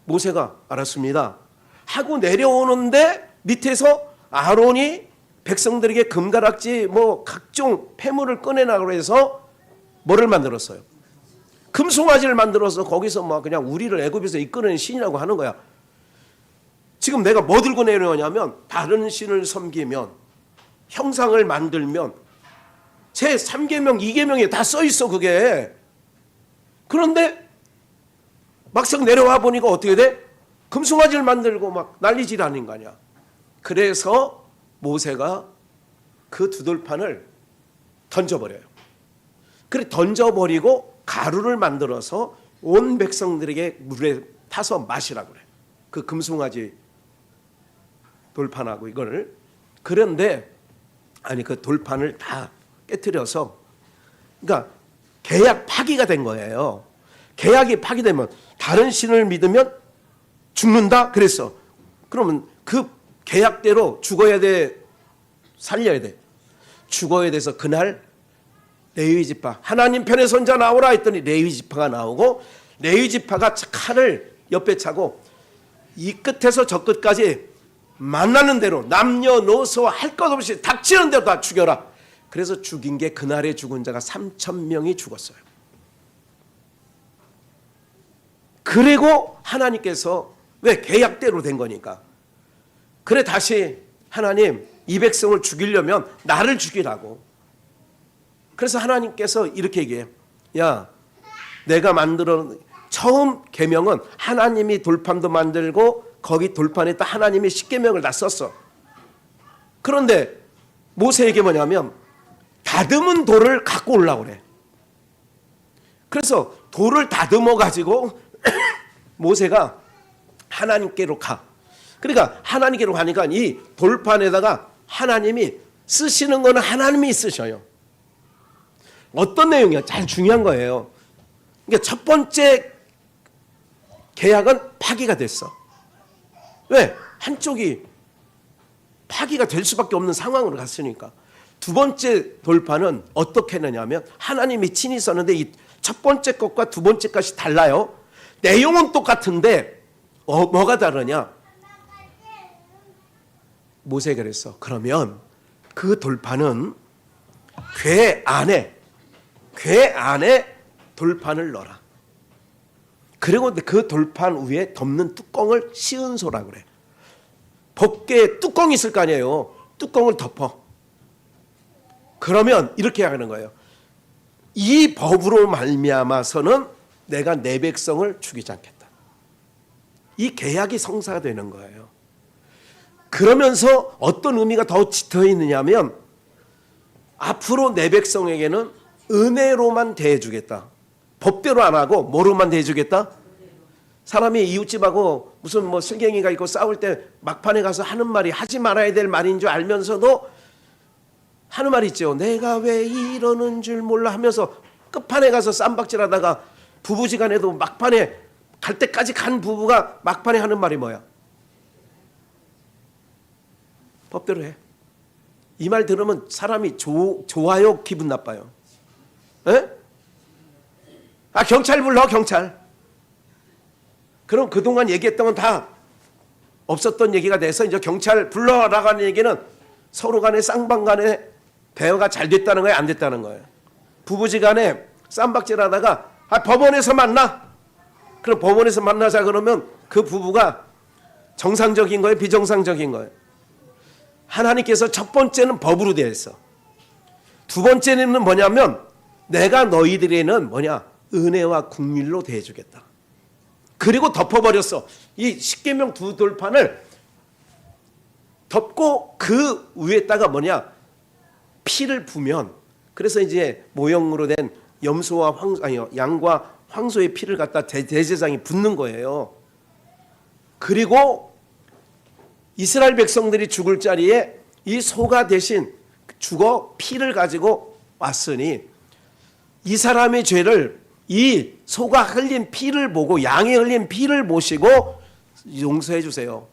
모세가 알았습니다 하고 내려오는데 밑에서 아론이 백성들에게 금가락지 각종 폐물을 꺼내라고 해서 뭐를 만들었어요? 금송아지를 만들어서 거기서 그냥 우리를 애굽에서 이끌어낸 신이라고 하는 거야. 지금 내가 뭐 들고 내려오냐면, 다른 신을 섬기면, 형상을 만들면 제 3계명 2계명에 다 써 있어 그게. 그런데 막상 내려와 보니까 어떻게 돼? 금송아지를 만들고 막 난리질 않은 거 아니야. 그래서 모세가 그 두들판을 던져버려요. 그래 던져버리고 가루를 만들어서 온 백성들에게 물에 타서 마시라고 그래. 그 금송아지 돌판하고 이거를. 그런데 그 돌판을 다 깨트려서, 그러니까 계약 파기가 된 거예요. 계약이 파기되면 다른 신을 믿으면 죽는다 그랬어. 그러면 그 계약대로 죽어야 돼, 살려야 돼? 죽어야 돼서 그날 레위 지파, 하나님 편의 선자 나오라 했더니 레위 지파가 나오고, 레위 지파가 칼을 옆에 차고 이 끝에서 저 끝까지 만나는 대로 남녀노소 할 것 없이 닥치는 대로 다 죽여라. 그래서 죽인 게, 그날에 죽은 자가 3,000명이 죽었어요. 그리고 하나님께서 왜 계약대로 된 거니까. 그래 다시 하나님 이 백성을 죽이려면 나를 죽이라고. 그래서 하나님께서 이렇게 얘기해요. 야, 내가 만들어 처음 계명은 하나님이 돌판도 만들고 거기 돌판에다 하나님이 십계명을 다 썼어. 그런데 모세에게 뭐냐면 다듬은 돌을 갖고 오려고 그래. 그래서 돌을 다듬어 가지고 모세가 하나님께로 가. 그러니까 하나님께로 가니까 이 돌판에다가 하나님이 쓰시는 거는 하나님이 쓰셔요. 어떤 내용이야? 잘 중요한 거예요. 그러니까 첫 번째 계약은 파기가 됐어. 왜? 한쪽이 파기가 될 수밖에 없는 상황으로 갔으니까. 두 번째 돌판은 어떻게 했느냐면 하나님이 친히 썼는데 이 첫 번째 것과 두 번째 것이 달라요. 내용은 똑같은데 뭐가 다르냐? 모세가 그랬어. 그러면 그 돌판은 궤 안에 돌판을 넣어라. 그리고 그 돌판 위에 덮는 뚜껑을 시은소라 그래. 법궤에 뚜껑이 있을 거 아니에요. 뚜껑을 덮어. 그러면 이렇게 하는 거예요. 이 법으로 말미암아서는 내가 내 백성을 죽이지 않겠다. 이 계약이 성사가 되는 거예요. 그러면서 어떤 의미가 더 짙어 있느냐면 앞으로 내 백성에게는 은혜로만 대해주겠다. 법대로 안 하고 뭐로만 대해주겠다? 사람이 이웃집하고 무슨 뭐 슬갱이가 있고 싸울 때 막판에 가서 하는 말이 하지 말아야 될 말인 줄 알면서도 하는 말 있죠. 내가 왜 이러는 줄 몰라 하면서 끝판에 가서 쌈박질하다가 부부지간에도 막판에 갈 때까지 간 부부가 막판에 하는 말이 뭐야? 법대로 해. 이 말 들으면 사람이 좋아요? 기분 나빠요? 에? 아, 경찰 불러, 경찰. 그럼 그동안 얘기했던 건 다 없었던 얘기가 돼서 이제 경찰 불러라고 하는 얘기는 서로 간에 쌍방 간에 대화가 잘 됐다는 거예요? 안 됐다는 거예요? 부부지간에 쌈박질하다가 법원에서 만나? 그럼 법원에서 만나자 그러면 그 부부가 정상적인 거예요? 비정상적인 거예요? 하나님께서 첫 번째는 법으로 되어 있어. 두 번째는 뭐냐면 내가 너희들에는 뭐냐? 은혜와 국률로 대해주겠다. 그리고 덮어버렸어. 이 십계명 두 돌판을 덮고 그 위에다가 뭐냐? 피를 부면, 그래서 이제 모형으로 된 염소와 양과 황소의 피를 갖다 대제사장이 붓는 거예요. 그리고 이스라엘 백성들이 죽을 자리에 이 소가 대신 죽어 피를 가지고 왔으니 이 사람의 죄를 이 소가 흘린 피를 보고 양이 흘린 피를 보시고 용서해 주세요.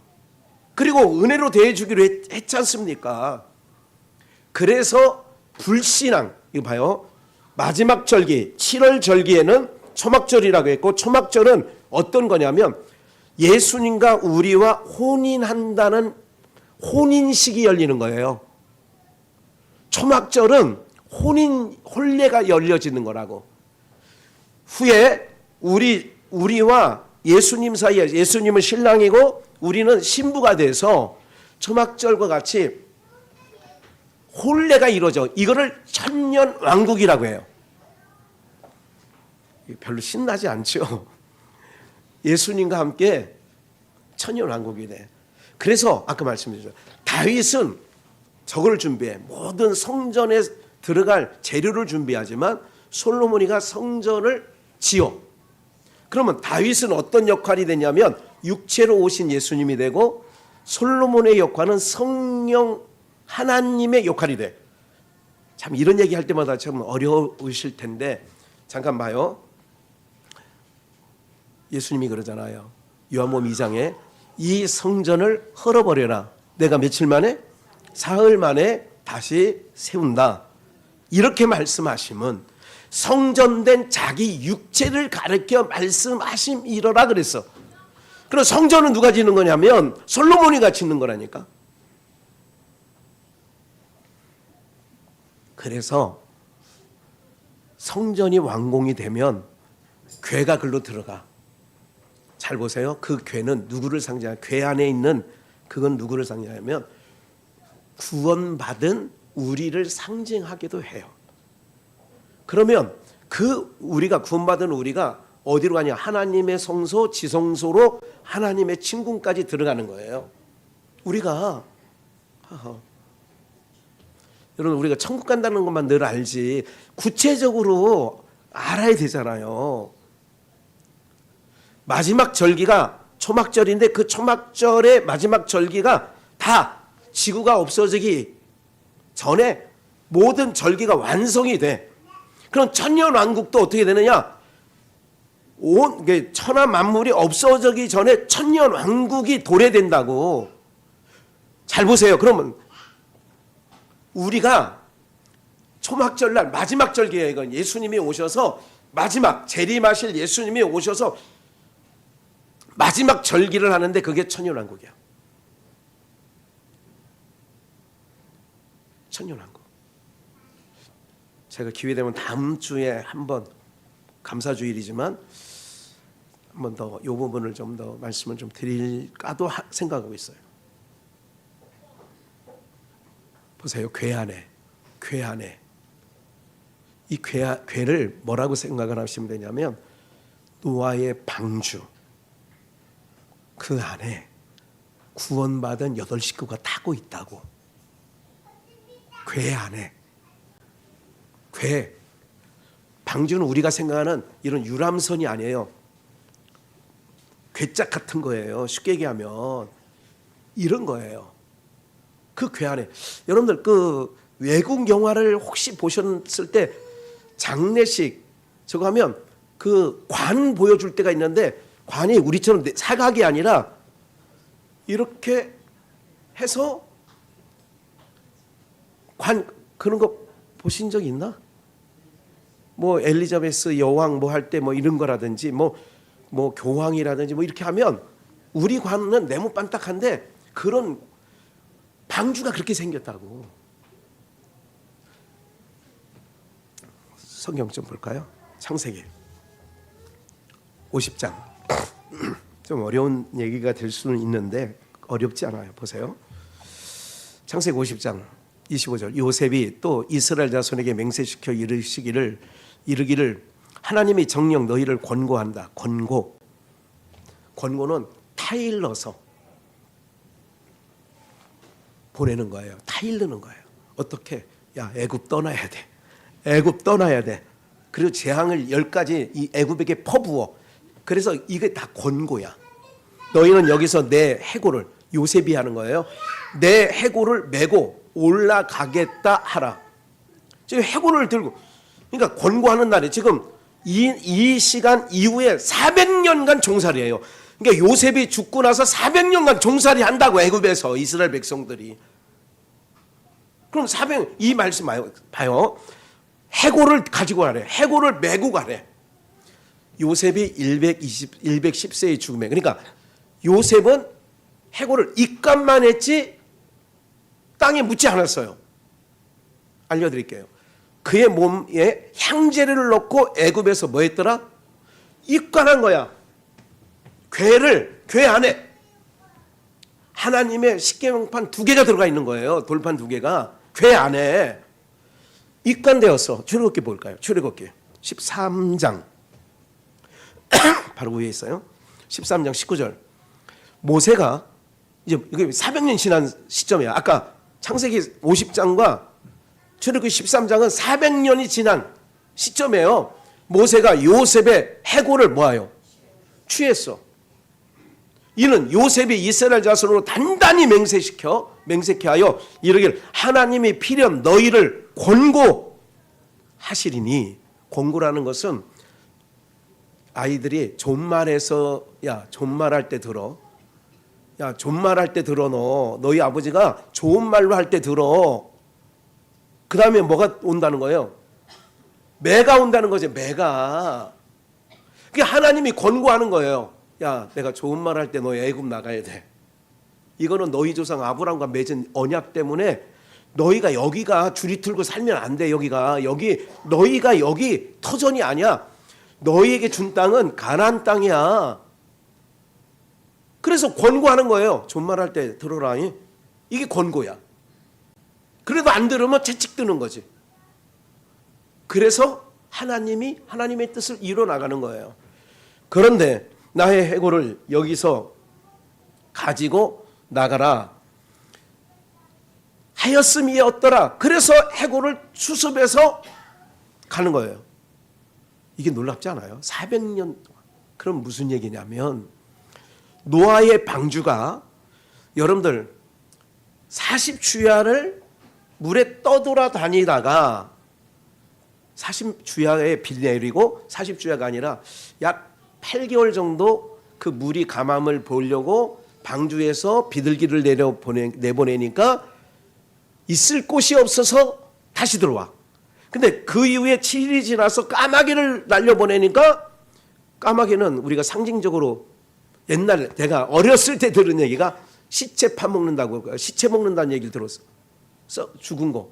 그리고 은혜로 대해 주기로 했지 않습니까? 그래서 불신앙, 이거 봐요. 마지막 절기 7월 절기에는 초막절이라고 했고, 초막절은 어떤 거냐면 예수님과 우리와 혼인한다는 혼인식이 열리는 거예요. 초막절은 혼례가 열려지는 거라고. 후에 우리와 예수님 사이에, 예수님은 신랑이고 우리는 신부가 돼서 초막절과 같이 혼례가 이루어져. 이거를 천년 왕국이라고 해요. 별로 신나지 않죠. 예수님과 함께 천년 왕국이 돼. 그래서 아까 말씀드렸죠. 다윗은 저걸 준비해. 모든 성전에 들어갈 재료를 준비하지만 솔로몬이가 성전을 지어. 그러면 다윗은 어떤 역할이 되냐면 육체로 오신 예수님이 되고, 솔로몬의 역할은 성령 하나님의 역할이 돼. 참 이런 얘기할 때마다 참 어려우실 텐데 잠깐 봐요. 예수님이 그러잖아요. 요한복음 2장에 이 성전을 헐어버려라. 내가 며칠 만에? 사흘 만에 다시 세운다. 이렇게 말씀하시면 성전된 자기 육체를 가리켜 말씀하심이러라 그랬어. 그럼 성전은 누가 짓는 거냐면 솔로몬이가 짓는 거라니까. 그래서 성전이 완공이 되면 궤가 글로 들어가. 잘 보세요. 그 괴는 누구를 상징하냐? 괴 안에 있는 그건 누구를 상징하냐면 구원받은 우리를 상징하기도 해요. 그러면 그 우리가 구원받은 우리가 어디로 가냐? 하나님의 성소, 지성소로 하나님의 친궁까지 들어가는 거예요. 우리가 여러분 우리가 천국 간다는 것만 늘 알지 구체적으로 알아야 되잖아요. 마지막 절기가 초막절인데 그 초막절의 마지막 절기가 다 지구가 없어지기 전에 모든 절기가 완성이 돼. 그럼 천년왕국도 어떻게 되느냐? 온 천하 만물이 없어지기 전에 천년왕국이 도래된다고. 잘 보세요. 그러면 우리가 초막절날 마지막 절기예요. 이건 예수님이 오셔서 마지막 재림하실 예수님이 오셔서 마지막 절기를 하는데 그게 천년왕국이야. 천년왕국. 제가 기회 되면 다음 주에 한번 감사주일이지만 한 번 더 이 부분을 좀 더 말씀을 좀 드릴까도 생각하고 있어요. 보세요. 괴 안에 이 괴를 뭐라고 생각을 하시면 되냐면 노아의 방주 그 안에 구원받은 8 식구가 타고 있다고. 괴 안에 방주는 우리가 생각하는 이런 유람선이 아니에요. 괴짝 같은 거예요. 쉽게 얘기하면 이런 거예요. 그 괴 안에 여러분들 그 외국 영화를 혹시 보셨을 때 장례식 저거 하면 그 관 보여줄 때가 있는데 관이 우리처럼 사각이 아니라 이렇게 해서 관 그런 거 보신 적 있나? 뭐 엘리자베스 여왕 뭐 할 때 뭐 이런 거라든지 뭐 교황이라든지 뭐 이렇게 하면 우리 관은 네모 반딱한데 그런 방주가 그렇게 생겼다고. 성경 좀 볼까요? 창세기 50장. 좀 어려운 얘기가 될 수는 있는데 어렵지 않아요. 보세요. 창세기 50장 25절. 요셉이 또 이스라엘 자손에게 맹세시켜 이르기를 하나님이 정녕 너희를 권고한다. 권고는 타일러서 보내는 거예요. 타일르는 거예요. 어떻게? 야, 애굽 떠나야 돼. 애굽 떠나야 돼. 그리고 재앙을 10가지 이 애굽에게 퍼부어. 그래서 이게 다 권고야. 너희는 여기서 내 해골을 요셉이 하는 거예요. 내 해골을 메고 올라가겠다 하라. 지금 해골을 들고 그러니까 권고하는 날이 지금 이 시간 이후에 400년간 종살이에요. 그러니까 요셉이 죽고 나서 400년간 종살이 한다고 애굽에서 이스라엘 백성들이. 그럼 이 말씀 봐요. 해골을 가지고 가래. 해골을 메고 가래. 요셉이 110세의 죽음에. 그러니까 요셉은 해골을 입간만 했지 땅에 묻지 않았어요. 알려드릴게요. 그의 몸에 향제를 넣고 애굽에서 뭐 했더라? 입간한 거야. 괴 안에 하나님의 십계명판 2개가 들어가 있는 거예요. 돌판 2개가 괴 안에 입간되었어. 출애굽기 볼까요? 출애굽기 13장 바로 위에 있어요. 13장 19절. 모세가 이제 이게 400년 지난 시점이야. 아까 창세기 50장과 출애굽기 13장은 400년이 지난 시점이에요. 모세가 요셉의 해골을 뭐하여? 취했어. 이는 요셉이 이스라엘 자손으로 단단히 맹세케 하여 이르기를 하나님이 필연 너희를 권고하시리니. 권고라는 것은 아이들이 존말해서 야 존말할 때 들어. 야 존말할 때 들어. 너희 아버지가 좋은 말로 할 때 들어. 그 다음에 뭐가 온다는 거예요? 매가 온다는 거지. 매가. 그게 하나님이 권고하는 거예요. 야 내가 좋은 말 할 때 너 애굽 나가야 돼. 이거는 너희 조상 아브라함과 맺은 언약 때문에 너희가 여기가 줄이 틀고 살면 안 돼. 너희가 여기 터전이 아니야. 너희에게 준 땅은 가나안 땅이야. 그래서 권고하는 거예요. 존말할 때 들어라. 이게 권고야. 그래도 안 들으면 채찍 드는 거지. 그래서 하나님의 뜻을 이루어 나가는 거예요. 그런데 나의 해골을 여기서 가지고 나가라 하였음이 없더라. 그래서 해골을 수습해서 가는 거예요. 이게 놀랍지 않아요? 400년 동안. 그럼 무슨 얘기냐면 노아의 방주가 여러분들 40주야를 물에 떠돌아 다니다가 40주야에 비 내리고 40주야가 아니라 약 8개월 정도 그 물이 감함을 보려고 방주에서 비둘기를 내보내니까 있을 곳이 없어서 다시 들어와. 근데 그 이후에 7일이 지나서 까마귀를 날려보내니까 까마귀는 우리가 상징적으로 옛날 내가 어렸을 때 들은 얘기가 시체 파먹는다고, 시체 먹는다는 얘기를 들었어. 죽은 거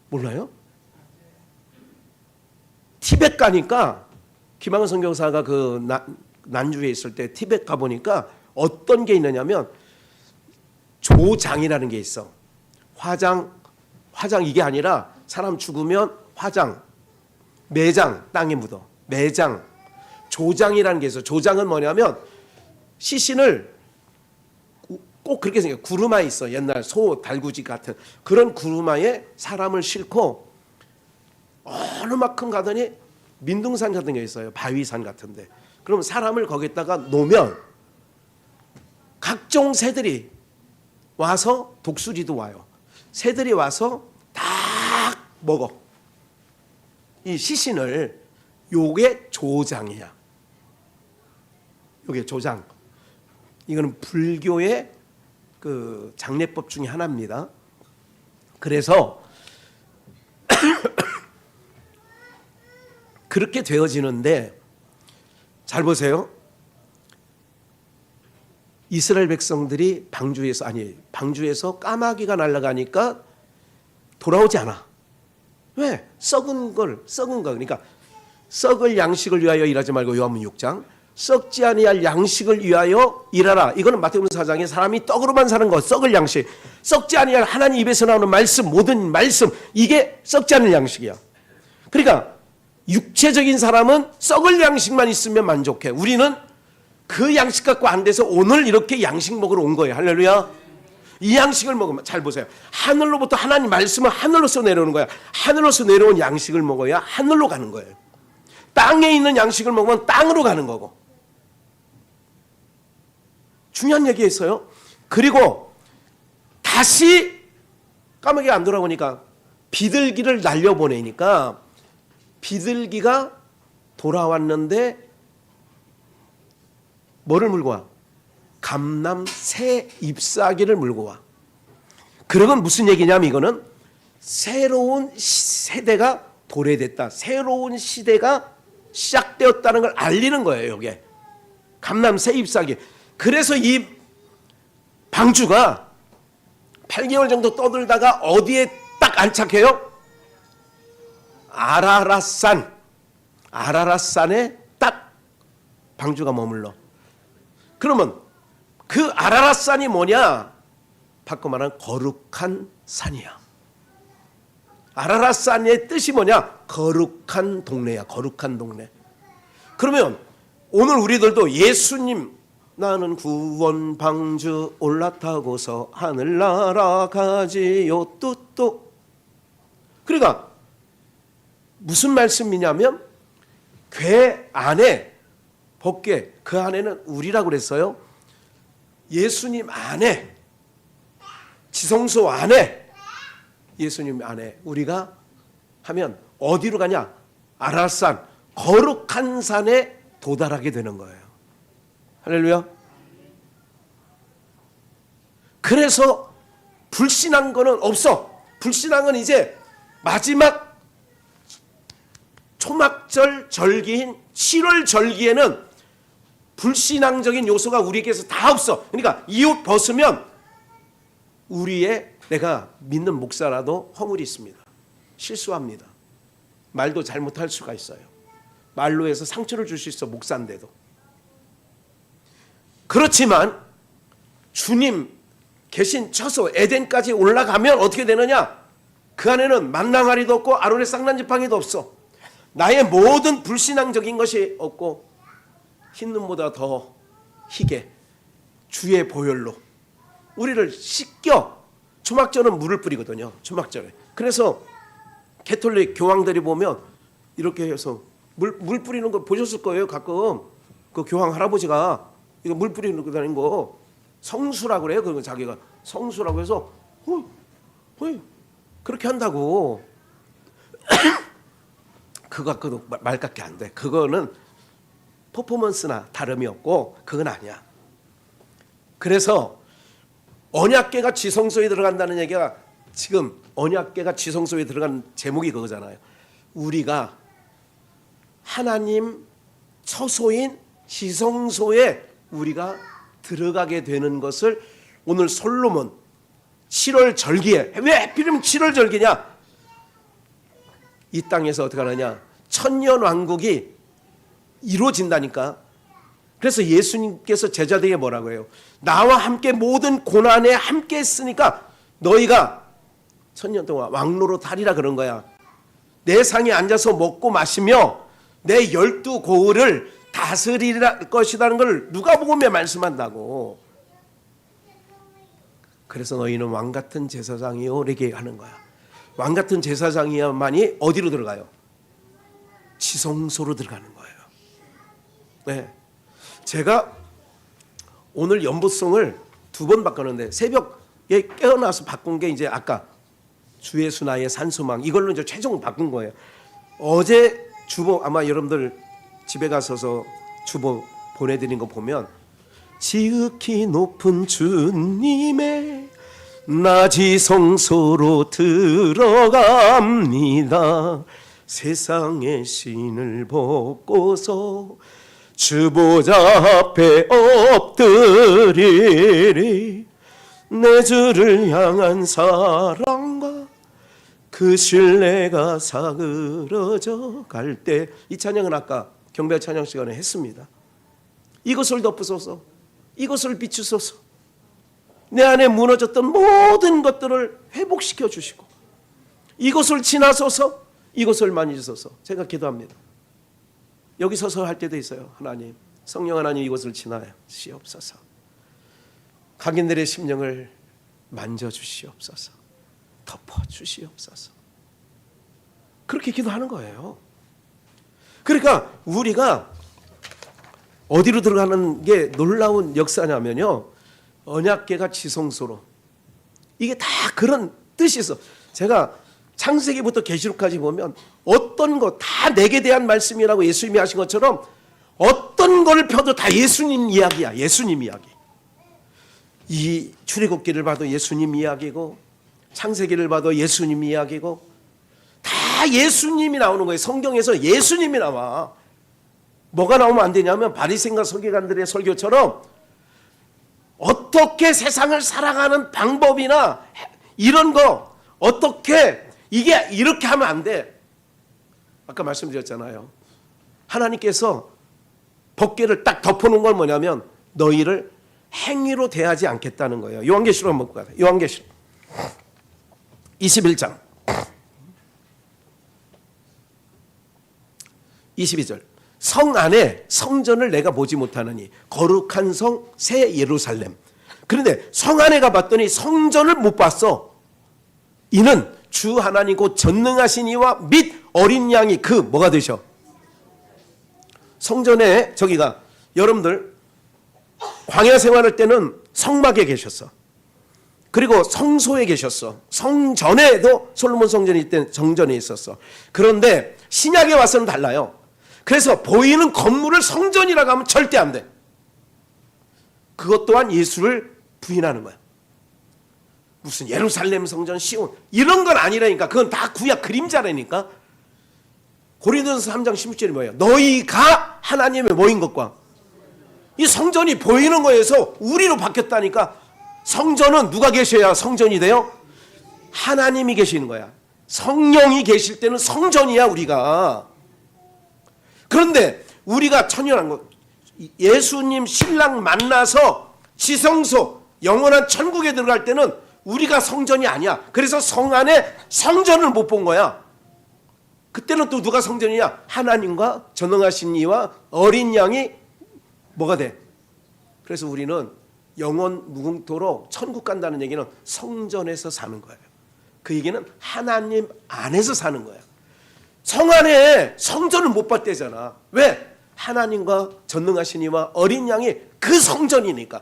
몰라요? 티벳 가니까 김항은 선교사가 그 난주에 있을 때 티벳 가보니까 어떤 게 있느냐면 조장이라는 게 있어. 화장 이게 아니라 사람 죽으면 화장, 매장 땅에 묻어. 매장, 조장이라는 게 있어. 조장은 뭐냐면 시신을 꼭 그렇게 생겨. 구루마에 있어. 옛날 소 달구지 같은 그런 구루마에 사람을 싣고 어느 만큼 가더니 민둥산 같은 게 있어요. 바위산 같은데. 그럼 사람을 거기다가 놓으면 각종 새들이 와서 독수리도 와요. 새들이 와서 다 먹어. 이 시신을. 요게 조장이야. 요게 조장. 이거는 불교의 그 장례법 중에 하나입니다. 그래서 그렇게 되어지는데 잘 보세요. 이스라엘 백성들이 방주에서 까마귀가 날아가니까 돌아오지 않아. 왜? 썩은 거. 그러니까 썩을 양식을 위하여 일하지 말고 요한복음 6장 썩지 아니할 양식을 위하여 일하라. 이거는 마태복음 4장에 사람이 떡으로만 사는 것, 썩을 양식. 썩지 아니할 하나님 입에서 나오는 말씀, 모든 말씀, 이게 썩지 않을 양식이야. 그러니까 육체적인 사람은 썩을 양식만 있으면 만족해. 우리는 그 양식 갖고 안 돼서 오늘 이렇게 양식 먹으러 온 거예요. 할렐루야. 이 양식을 먹으면 잘 보세요. 하늘로부터 하나님 말씀은 하늘로서 내려오는 거야. 하늘로서 내려온 양식을 먹어야 하늘로 가는 거예요. 땅에 있는 양식을 먹으면 땅으로 가는 거고. 중요한 얘기했어요. 그리고 다시 까마귀가 안 돌아오니까 비둘기를 날려보내니까 비둘기가 돌아왔는데 뭐를 물고 와? 감람 새 잎사귀를 물고 와. 그러건 무슨 얘기냐면 이거는 새로운 세대가 도래됐다. 새로운 시대가 시작되었다는 걸 알리는 거예요. 이게 감람 새 잎사귀. 그래서 이 방주가 8개월 정도 떠들다가 어디에 딱 안착해요? 아라랏산에 딱 방주가 머물러. 그러면 그 아라랏산이 뭐냐? 바꿔 말하면 거룩한 산이야. 아라랏산의 뜻이 뭐냐? 거룩한 동네야. 거룩한 동네. 그러면 오늘 우리들도 예수님 나는 구원 방주 올라타고서 하늘나라 가지요 뚜뚜. 그러니까 무슨 말씀이냐면 궤 안에 법궤 그 안에는 우리라고 그랬어요. 예수님 안에 지성소 안에 예수님 안에 우리가 하면 어디로 가냐? 아라산 거룩한 산에 도달하게 되는 거예요. 할렐루야. 그래서 불신한 거는 없어. 불신한 건 이제 마지막 초막절 절기인 7월 절기에는 불신앙적인 요소가 우리에게서 다 없어. 그러니까 이 옷 벗으면 우리의 내가 믿는 목사라도 허물이 있습니다. 실수합니다. 말도 잘못할 수가 있어요. 말로 해서 상처를 줄 수 있어. 목사인데도. 그렇지만 주님 계신 처소 에덴까지 올라가면 어떻게 되느냐? 그 안에는 만나가리도 없고 아론의 쌍난지팡이도 없어. 나의 모든 불신앙적인 것이 없고 흰눈보다 더 희게 주의 보혈로 우리를 씻겨. 초막절은 물을 뿌리거든요. 초막절에. 그래서 캐톨릭 교황들이 보면 이렇게 해서 물 뿌리는 거 보셨을 거예요. 가끔 그 교황 할아버지가 이거 물 뿌리는 거 다니는 거 성수라고 그래요. 그거 자기가 성수라고 해서 그렇게 한다고. 그거 말같게 안 돼. 그거는 퍼포먼스나 다름이 없고 그건 아니야. 그래서 언약궤가 지성소에 들어간다는 얘기가 지금 언약궤가 지성소에 들어간 제목이 그거잖아요. 우리가 하나님 처소인 지성소에 우리가 들어가게 되는 것을 오늘 솔로몬 7월 절기에, 왜 하필이면 7월 절기냐? 이 땅에서 어떻게 하느냐? 천년 왕국이 이루어진다니까. 그래서 예수님께서 제자들에게 뭐라고 해요? 나와 함께 모든 고난에 함께 했으니까 너희가 천년 동안 왕노로 타리라 그런 거야. 내 상에 앉아서 먹고 마시며 내 12고을을 다스릴 것이라는 걸 누가복음에 말씀한다고. 그래서 너희는 왕같은 제사장이요 이렇게 하는 거야. 왕같은 제사장이야만이 어디로 들어가요? 지성소로 들어가는 거예요. 네. 제가 오늘 연보성을 2번 바꿨는데 새벽에 깨어나서 바꾼 게 이제 아까 주의 수나의 산소망 이걸로 이제 최종 바꾼 거예요. 어제 주보 아마 여러분들 집에 가서서 주보 보내드린 거 보면 지극히 높은 주님의 나지성소로 들어갑니다. 세상의 신을 벗고서 주보자 앞에 엎드리리. 내 주를 향한 사랑과 그 신뢰가 사그러져 갈 때, 이 찬양은 아까 경배 찬양 시간에 했습니다. 이것을 덮으소서, 이것을 비추소서, 내 안에 무너졌던 모든 것들을 회복시켜 주시고 이것을 지나서서 이것을 만지소서. 제가 기도합니다. 여기 서서 할 때도 있어요. 하나님, 성령 하나님 이것을 지나시옵소서. 각인들의 심령을 만져주시옵소서. 덮어주시옵소서. 그렇게 기도하는 거예요. 그러니까 우리가 어디로 들어가는 게 놀라운 역사냐면요, 언약궤가 지성소로, 이게 다 그런 뜻이 있어. 제가 창세기부터 계시록까지 보면 어떤 거 다 내게 대한 말씀이라고 예수님이 하신 것처럼 어떤 걸 펴도 다 예수님 이야기야. 예수님 이야기. 이 출애굽기를 봐도 예수님 이야기고 창세기를 봐도 예수님 이야기고 다 예수님이 나오는 거예요. 성경에서 예수님이 나와. 뭐가 나오면 안 되냐면 바리새인과 서기관들의 설교처럼 어떻게 세상을 살아가는 방법이나 이런 거 어떻게 이게 이렇게 하면 안 돼. 아까 말씀드렸잖아요. 하나님께서 법궤를 딱 덮어놓은 건 뭐냐면 너희를 행위로 대하지 않겠다는 거예요. 요한계시록 한번 볼까요? 요한계시록 21장 22절. 성 안에 성전을 내가 보지 못하느니 거룩한 성 새 예루살렘. 그런데 성 안에 가봤더니 성전을 못 봤어. 이는 주 하나님 곧 전능하신 이와 및 어린 양이 그 뭐가 되셔? 성전에 저기가 여러분들 광야 생활할 때는 성막에 계셨어. 그리고 성소에 계셨어. 성전에도 솔로몬 성전이 있던 정전에 있었어. 그런데 신약에 와서는 달라요. 그래서 보이는 건물을 성전이라고 하면 절대 안 돼. 그것 또한 예수를 부인하는 거야. 무슨 예루살렘 성전, 시온 이런 건 아니라니까. 그건 다 구약 그림자라니까. 고린도전서 3장 16절이 뭐예요? 너희가 하나님의 뭐인 것과 이 성전이 보이는 거에서 우리로 바뀌었다니까. 성전은 누가 계셔야 성전이 돼요? 하나님이 계시는 거야. 성령이 계실 때는 성전이야 우리가. 그런데 우리가 천연한 거 예수님 신랑 만나서 지성소 영원한 천국에 들어갈 때는 우리가 성전이 아니야. 그래서 성 안에 성전을 못 본 거야. 그때는 또 누가 성전이냐? 하나님과 전능하신 이와 어린 양이 뭐가 돼? 그래서 우리는 영원 무궁토록 천국 간다는 얘기는 성전에서 사는 거예요. 그 얘기는 하나님 안에서 사는 거예요. 성 안에 성전을 못 봤대잖아. 왜? 하나님과 전능하신 이와 어린 양이 그 성전이니까.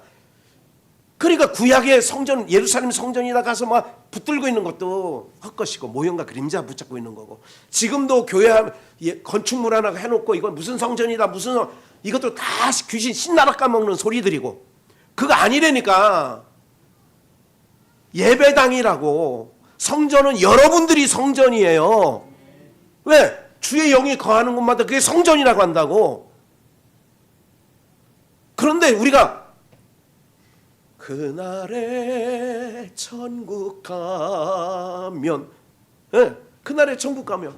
그러니까 구약의 성전, 예루살렘 성전이나 가서 막 붙들고 있는 것도 헛것이고 모형과 그림자 붙잡고 있는 거고, 지금도 교회 건축물 하나 해놓고 이건 무슨 성전이다 무슨 이것도 다 귀신 신나라 까먹는 소리들이고, 그거 아니라니까. 예배당이라고. 성전은 여러분들이 성전이에요. 왜? 주의 영이 거하는 곳마다 그게 성전이라고 한다고. 그런데 우리가 그날에 천국 가면, 그날에 천국 가면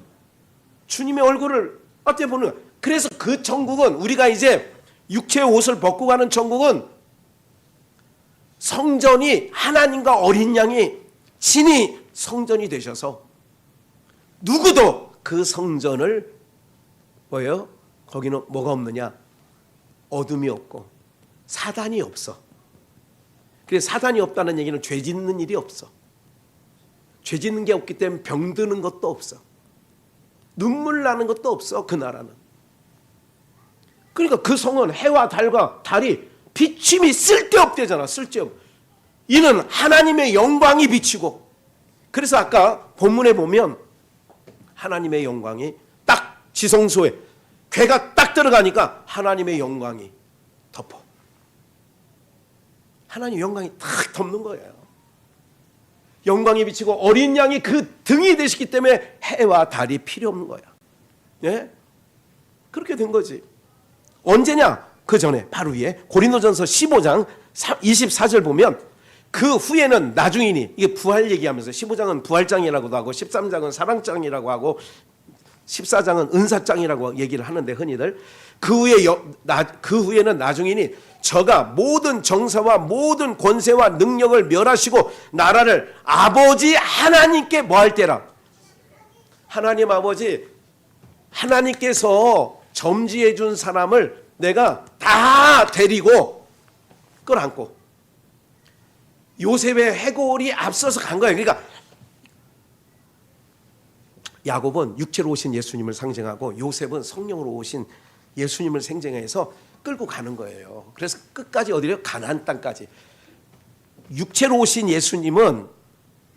주님의 얼굴을 어떻게 보는 거야. 그래서 그 천국은, 우리가 이제 육체의 옷을 벗고 가는 천국은 성전이 하나님과 어린 양이 친히 성전이 되셔서 누구도 그 성전을 뭐예요? 거기는 뭐가 없느냐? 어둠이 없고 사단이 없어. 그래서 사단이 없다는 얘기는 죄 짓는 일이 없어. 죄 짓는 게 없기 때문에 병드는 것도 없어. 눈물 나는 것도 없어. 그 나라는. 그러니까 그 성은 해와 달과 달이 비침이 쓸데없대잖아. 쓸데없. 이는 하나님의 영광이 비치고. 그래서 아까 본문에 보면 하나님의 영광이 딱 지성소에 괴가 딱 들어가니까 하나님의 영광이 덮어. 하나님 영광이 탁 덮는 거예요. 영광이 비치고 어린 양이 그 등이 되시기 때문에 해와 달이 필요 없는 거야. 예? 그렇게 된 거지. 언제냐? 그 전에 바로 위에 고린도전서 15장 24절 보면 그 후에는 나중이니, 이게 부활 얘기하면서 15장은 부활장이라고도 하고 13장은 사랑장이라고 하고 14장은 은사장이라고 얘기를 하는데 흔히들 그 후에는 나중이니 저가 모든 정사와 모든 권세와 능력을 멸하시고 나라를 아버지 하나님께 뭐 할 때라. 하나님 아버지 하나님께서 점지해 준 사람을 내가 다 데리고 끌어안고 요셉의 해골이 앞서서 간 거예요. 그러니까 야곱은 육체로 오신 예수님을 상징하고 요셉은 성령으로 오신 예수님을 상징해서 끌고 가는 거예요. 그래서 끝까지 어디로? 가나안 땅까지. 육체로 오신 예수님은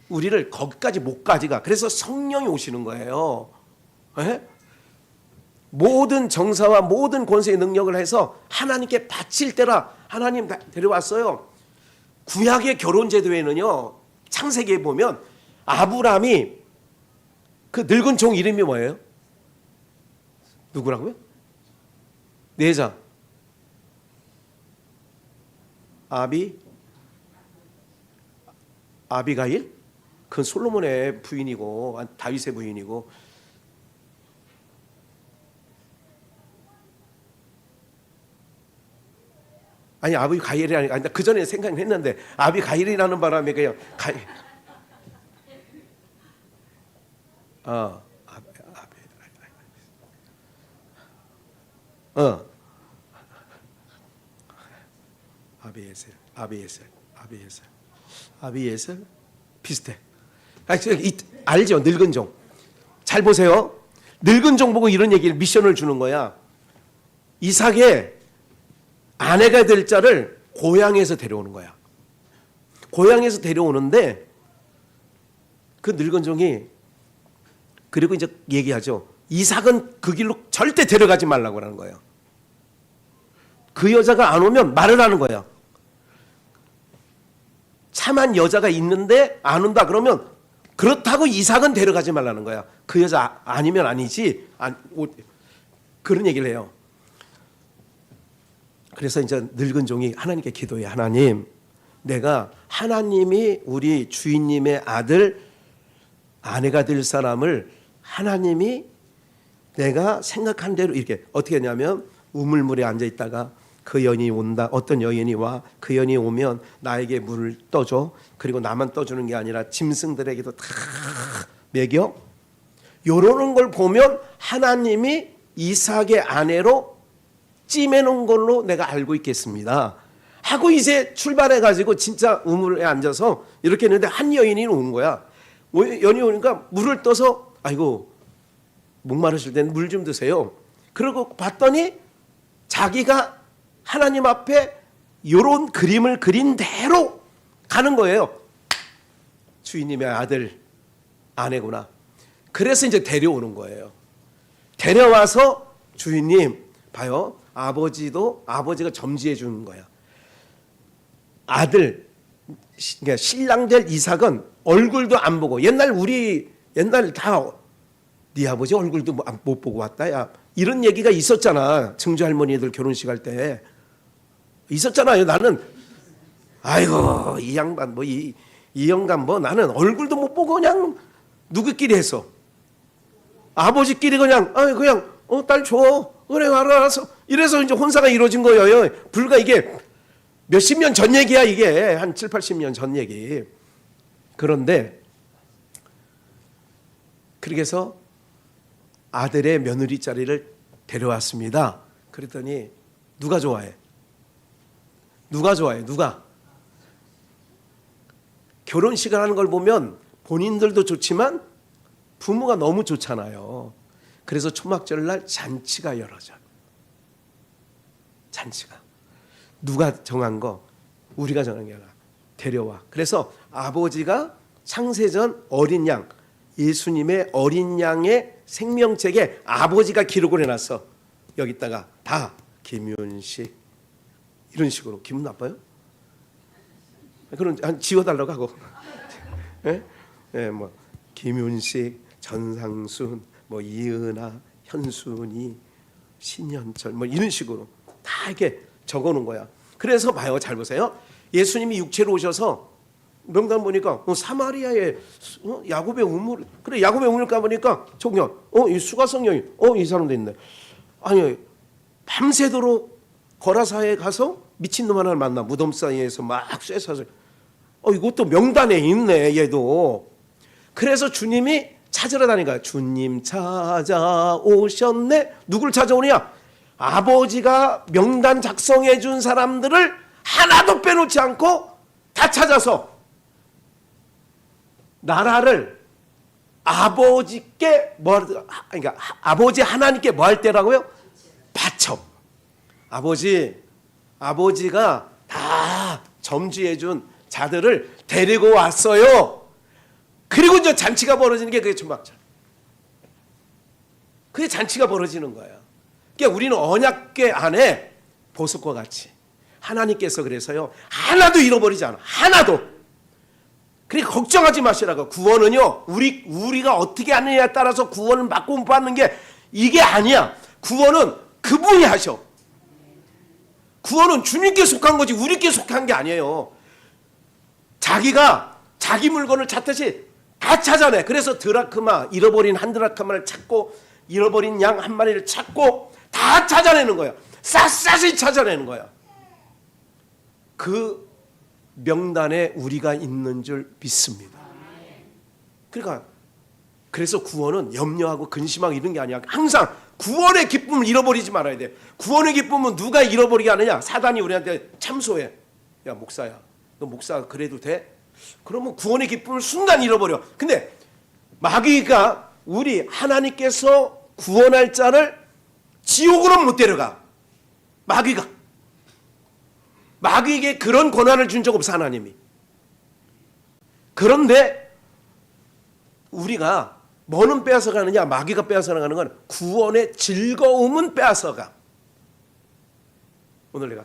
우리를 거기까지 못 가지가. 그래서 성령이 오시는 거예요. 에? 모든 정사와 모든 권세의 능력을 해서 하나님께 바칠 때라 하나님 데려왔어요. 구약의 결혼 제도에는요, 창세기에 보면 아브라함이 그 늙은 종 이름이 뭐예요? 누구라고요? 내자. 아비가일? 그건 솔로몬의 부인이고 다윗의 부인이고. 아니 아비가일이 아니라 그 전에 생각했는데 아비가일이라는 바람에 그냥 아비에셀 비슷해. 알죠? 늙은 종. 잘 보세요. 늙은 종 보고 이런 얘기를 미션을 주는 거야. 이삭의 아내가 될 자를 고향에서 데려오는 거야. 고향에서 데려오는데 그 늙은 종이 그리고 이제 얘기하죠. 이삭은 그 길로 절대 데려가지 말라고 하는 거예요. 그 여자가 안 오면 말을 하는 거야. 참한 여자가 있는데 안 온다 그러면 그렇다고 이삭은 데려가지 말라는 거야. 그 여자 아니면 아니지. 그런 얘기를 해요. 그래서 이제 늙은 종이 하나님께 기도해. 하나님, 내가 하나님이 우리 주인님의 아들 아내가 될 사람을 하나님이 내가 생각한 대로 이렇게 어떻게 했냐면 우물물에 앉아 있다가 그 여인이 온다. 어떤 여인이 와. 그 여인이 오면 나에게 물을 떠줘. 그리고 나만 떠주는 게 아니라 짐승들에게도 다 먹여. 요러는 걸 보면 하나님이 이삭의 아내로 찜해놓은 걸로 내가 알고 있겠습니다 하고 이제 출발해가지고 진짜 우물에 앉아서 이렇게 했는데 한 여인이 오는 거야. 여인이 오니까 물을 떠서 아이고 목마르실 때는 물 좀 드세요. 그러고 봤더니 자기가 하나님 앞에 요런 그림을 그린 대로 가는 거예요. 주인님의 아들 아내구나. 그래서 이제 데려오는 거예요. 데려와서 주인님 봐요. 아버지가 점지해 주는 거야. 아들 그러니까 신랑 될 이삭은 얼굴도 안 보고 옛날 다 네 아버지 얼굴도 못 보고 왔다 야 이런 얘기가 있었잖아. 증조 할머니들 결혼식 할 때 있었잖아요. 나는 아이고 이 양반 뭐 이 영감 뭐 나는 얼굴도 못 보고 그냥 누구끼리 했어. 아버지끼리 그냥 딸 줘. 그래 알아서 이래서 이제 혼사가 이루어진 거예요. 불과 이게 몇십 년 전 얘기야. 이게 한 7, 80년 전 얘기. 그런데 그렇게 해서 아들의 며느리 자리를 데려왔습니다. 그랬더니 누가 좋아해? 누가? 결혼식을 하는 걸 보면 본인들도 좋지만 부모가 너무 좋잖아요. 그래서 초막절날 잔치가 열어져요. 잔치가. 누가 정한 거? 우리가 정한 게 아니라 데려와. 그래서 아버지가 창세전 어린 양, 예수님의 어린 양의 생명책에 아버지가 기록을 해놨어. 여기다가 다 김윤식 이런 식으로. 기분 나빠요? 그럼 지워달라고 하고. 뭐 김윤식, 전상순, 뭐 이은아, 현순이, 신현철 뭐 이런 식으로 다 이렇게 적어놓은 거야. 그래서 봐요. 잘 보세요. 예수님이 육체로 오셔서 명단 보니까 사마리아의 야곱의 우물. 그래 야곱의 우물 가보니까 청년 이 수가성령이 이 사람도 있네. 아니 밤새도록 거라사에 가서 미친놈 하나를 만나. 무덤 사이에서 막 쇠사서 이것도 명단에 있네 얘도. 그래서 주님이 찾으러 다니까 주님 찾아오셨네. 누굴 찾아오냐? 아버지가 명단 작성해 준 사람들을 하나도 빼놓지 않고 다 찾아서 나라를 아버지께 그러니까 아버지 하나님께 뭐 할 때라고요? 바쳐. 아버지가 다 점지해 준 자들을 데리고 왔어요. 그리고 이제 잔치가 벌어지는 게 그게 초막절. 그게 잔치가 벌어지는 거예요. 그러니까 우리는 언약궤 안에 보석과 같이 하나님께서 그래서요 하나도 잃어버리지 않아. 하나도. 그러니까 걱정하지 마시라고. 구원은요 우리가 어떻게 하느냐에 따라서 구원을 받고 못 받는 게 이게 아니야. 구원은 그분이 하셔. 구원은 주님께 속한 거지 우리께 속한 게 아니에요. 자기가 자기 물건을 찾듯이 다 찾아내. 그래서 드라크마, 잃어버린 한 드라크마를 찾고 잃어버린 양 한 마리를 찾고 다 찾아내는 거야. 샅샅이 찾아내는 거야. 그 명단에 우리가 있는 줄 믿습니다. 그러니까 그래서 구원은 염려하고 근심하고 이런 게 아니야. 항상 구원의 기쁨을 잃어버리지 말아야 돼. 구원의 기쁨은 누가 잃어버리게 하느냐? 사단이 우리한테 참소해. 야 목사야, 너 목사 그래도 돼? 그러면 구원의 기쁨을 순간 잃어버려. 근데 마귀가 우리 하나님께서 구원할 자를 지옥으로 못 데려가. 마귀에게 그런 권한을 준 적 없어 하나님이. 그런데 우리가 뭐는 빼앗아가느냐? 마귀가 빼앗아가는 건 구원의 즐거움은 빼앗아가. 오늘 내가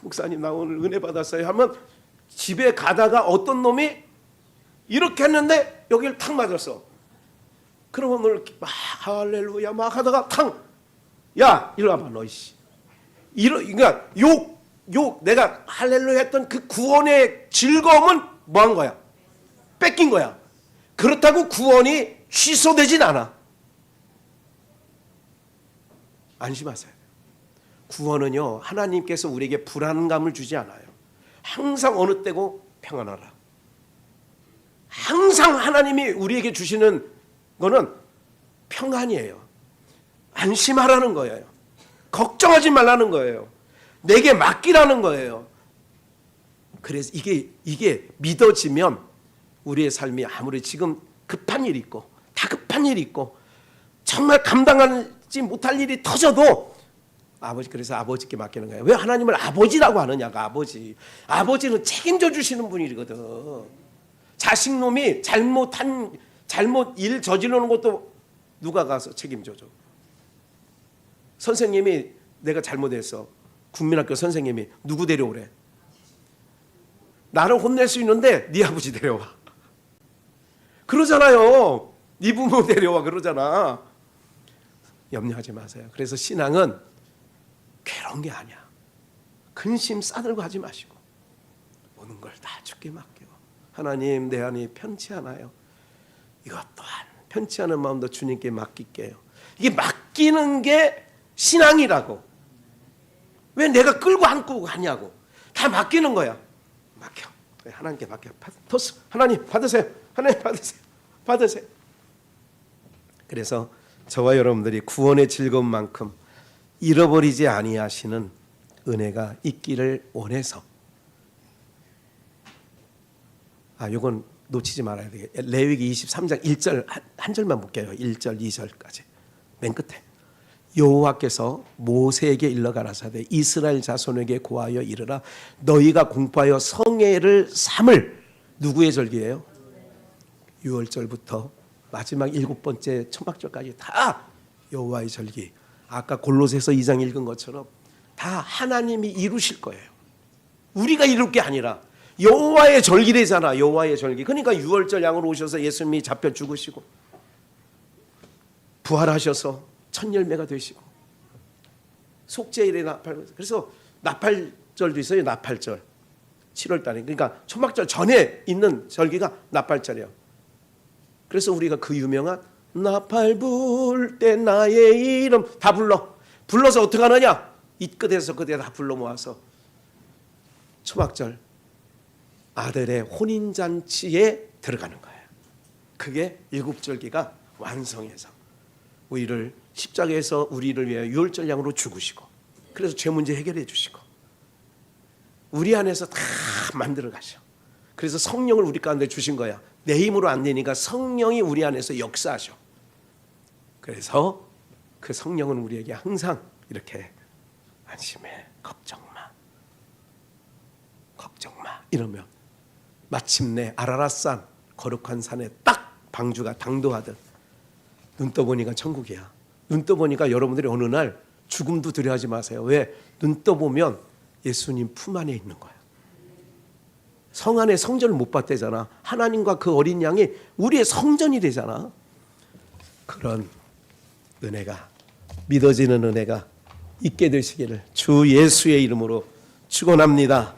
목사님 나 오늘 은혜 받았어요 하면 집에 가다가 어떤 놈이 이렇게 했는데 여기를 탁 맞았어. 그러면 오늘 막 할렐루야 막 하다가 탕, 야 이리 와봐 너 이씨. 그러니까 욕 내가 할렐루야 했던 그 구원의 즐거움은 뭐 한 거야? 뺏긴 거야. 그렇다고 구원이 취소되진 않아. 안심하세요. 구원은요, 하나님께서 우리에게 불안감을 주지 않아요. 항상 어느 때고 평안하라. 항상 하나님이 우리에게 주시는 거는 평안이에요. 안심하라는 거예요. 걱정하지 말라는 거예요. 내게 맡기라는 거예요. 그래서 이게 믿어지면 우리의 삶이 아무리 지금 급한 일이 있고 다급한 일이 있고 정말 감당하지 못할 일이 터져도 아버지, 그래서 아버지께 맡기는 거예요. 왜 하나님을 아버지라고 하느냐가 아버지는 책임져 주시는 분이거든. 자식놈이 잘못 일 저지르는 것도 누가 가서 책임져 줘. 선생님이 내가 잘못했어. 국민학교 선생님이 누구 데려오래? 나를 혼낼 수 있는데 네 아버지 데려와. 그러잖아요. 네 부모 데려와 그러잖아. 염려하지 마세요. 그래서 신앙은 괴로운 게 아니야. 근심 싸들고 하지 마시고 모든 걸 다 주께 맡기고 하나님, 내 안이 편치 않아요. 이것 또한 편치 않은 마음도 주님께 맡길게요. 이게 맡기는 게 신앙이라고. 왜 내가 끌고 안고 가냐고. 다 맡기는 거야. 맡겨. 하나님께 맡겨. 토스. 하나님 받으세요. 하나님 받으세요. 그래서 저와 여러분들이 구원의 즐거움만큼 잃어버리지 아니하시는 은혜가 있기를 원해서, 요건 놓치지 말아야 되겠. 레위기 23장 1절 한 절만 볼게요. 1절 2절까지. 맨 끝에 여호와께서 모세에게 일러 가라사대 이스라엘 자손에게 고하여 이르라 너희가 공포하여 성회를 삼을. 누구의 절기예요? 6월절부터 마지막 7번째 초막절까지 다 여호와의 절기. 아까 골로새서 2장 읽은 것처럼 다 하나님이 이루실 거예요. 우리가 이룰 게 아니라 여호와의 절기래잖아. 여호와의 절기. 그러니까 6월절 양으로 오셔서 예수님이 잡혀 죽으시고 부활하셔서 첫 열매가 되시고 속죄일에 나팔. 그래서 나팔절도 있어요. 나팔절 7월 달에. 그러니까 초막절 전에 있는 절기가 나팔절이에요. 그래서 우리가 그 유명한 나팔 불 때 나의 이름 다 불러서 어떻게 하느냐, 이 끝에서 그때 다 불러 모아서 초막절 아들의 혼인잔치에 들어가는 거예요. 그게 일곱절기가 완성해서 우리를 십자가에서 우리를 위해 유월절 양으로 죽으시고, 그래서 죄 문제 해결해 주시고 우리 안에서 다 만들어 가셔. 그래서 성령을 우리 가운데 주신 거야. 내 힘으로 안 되니까 성령이 우리 안에서 역사하셔. 그래서 그 성령은 우리에게 항상 이렇게 안심해, 걱정 마 이러면 마침내 아라랏산 거룩한 산에 딱 방주가 당도하듯 눈 떠보니까 천국이야. 눈 떠보니까 여러분들이 어느 날 죽음도 두려워하지 마세요. 왜? 눈 떠보면 예수님 품 안에 있는 거야. 성 안에 성전을 못 봤대잖아. 하나님과 그 어린 양이 우리의 성전이 되잖아. 그런 은혜가, 믿어지는 은혜가 있게 되시기를 주 예수의 이름으로 축원합니다.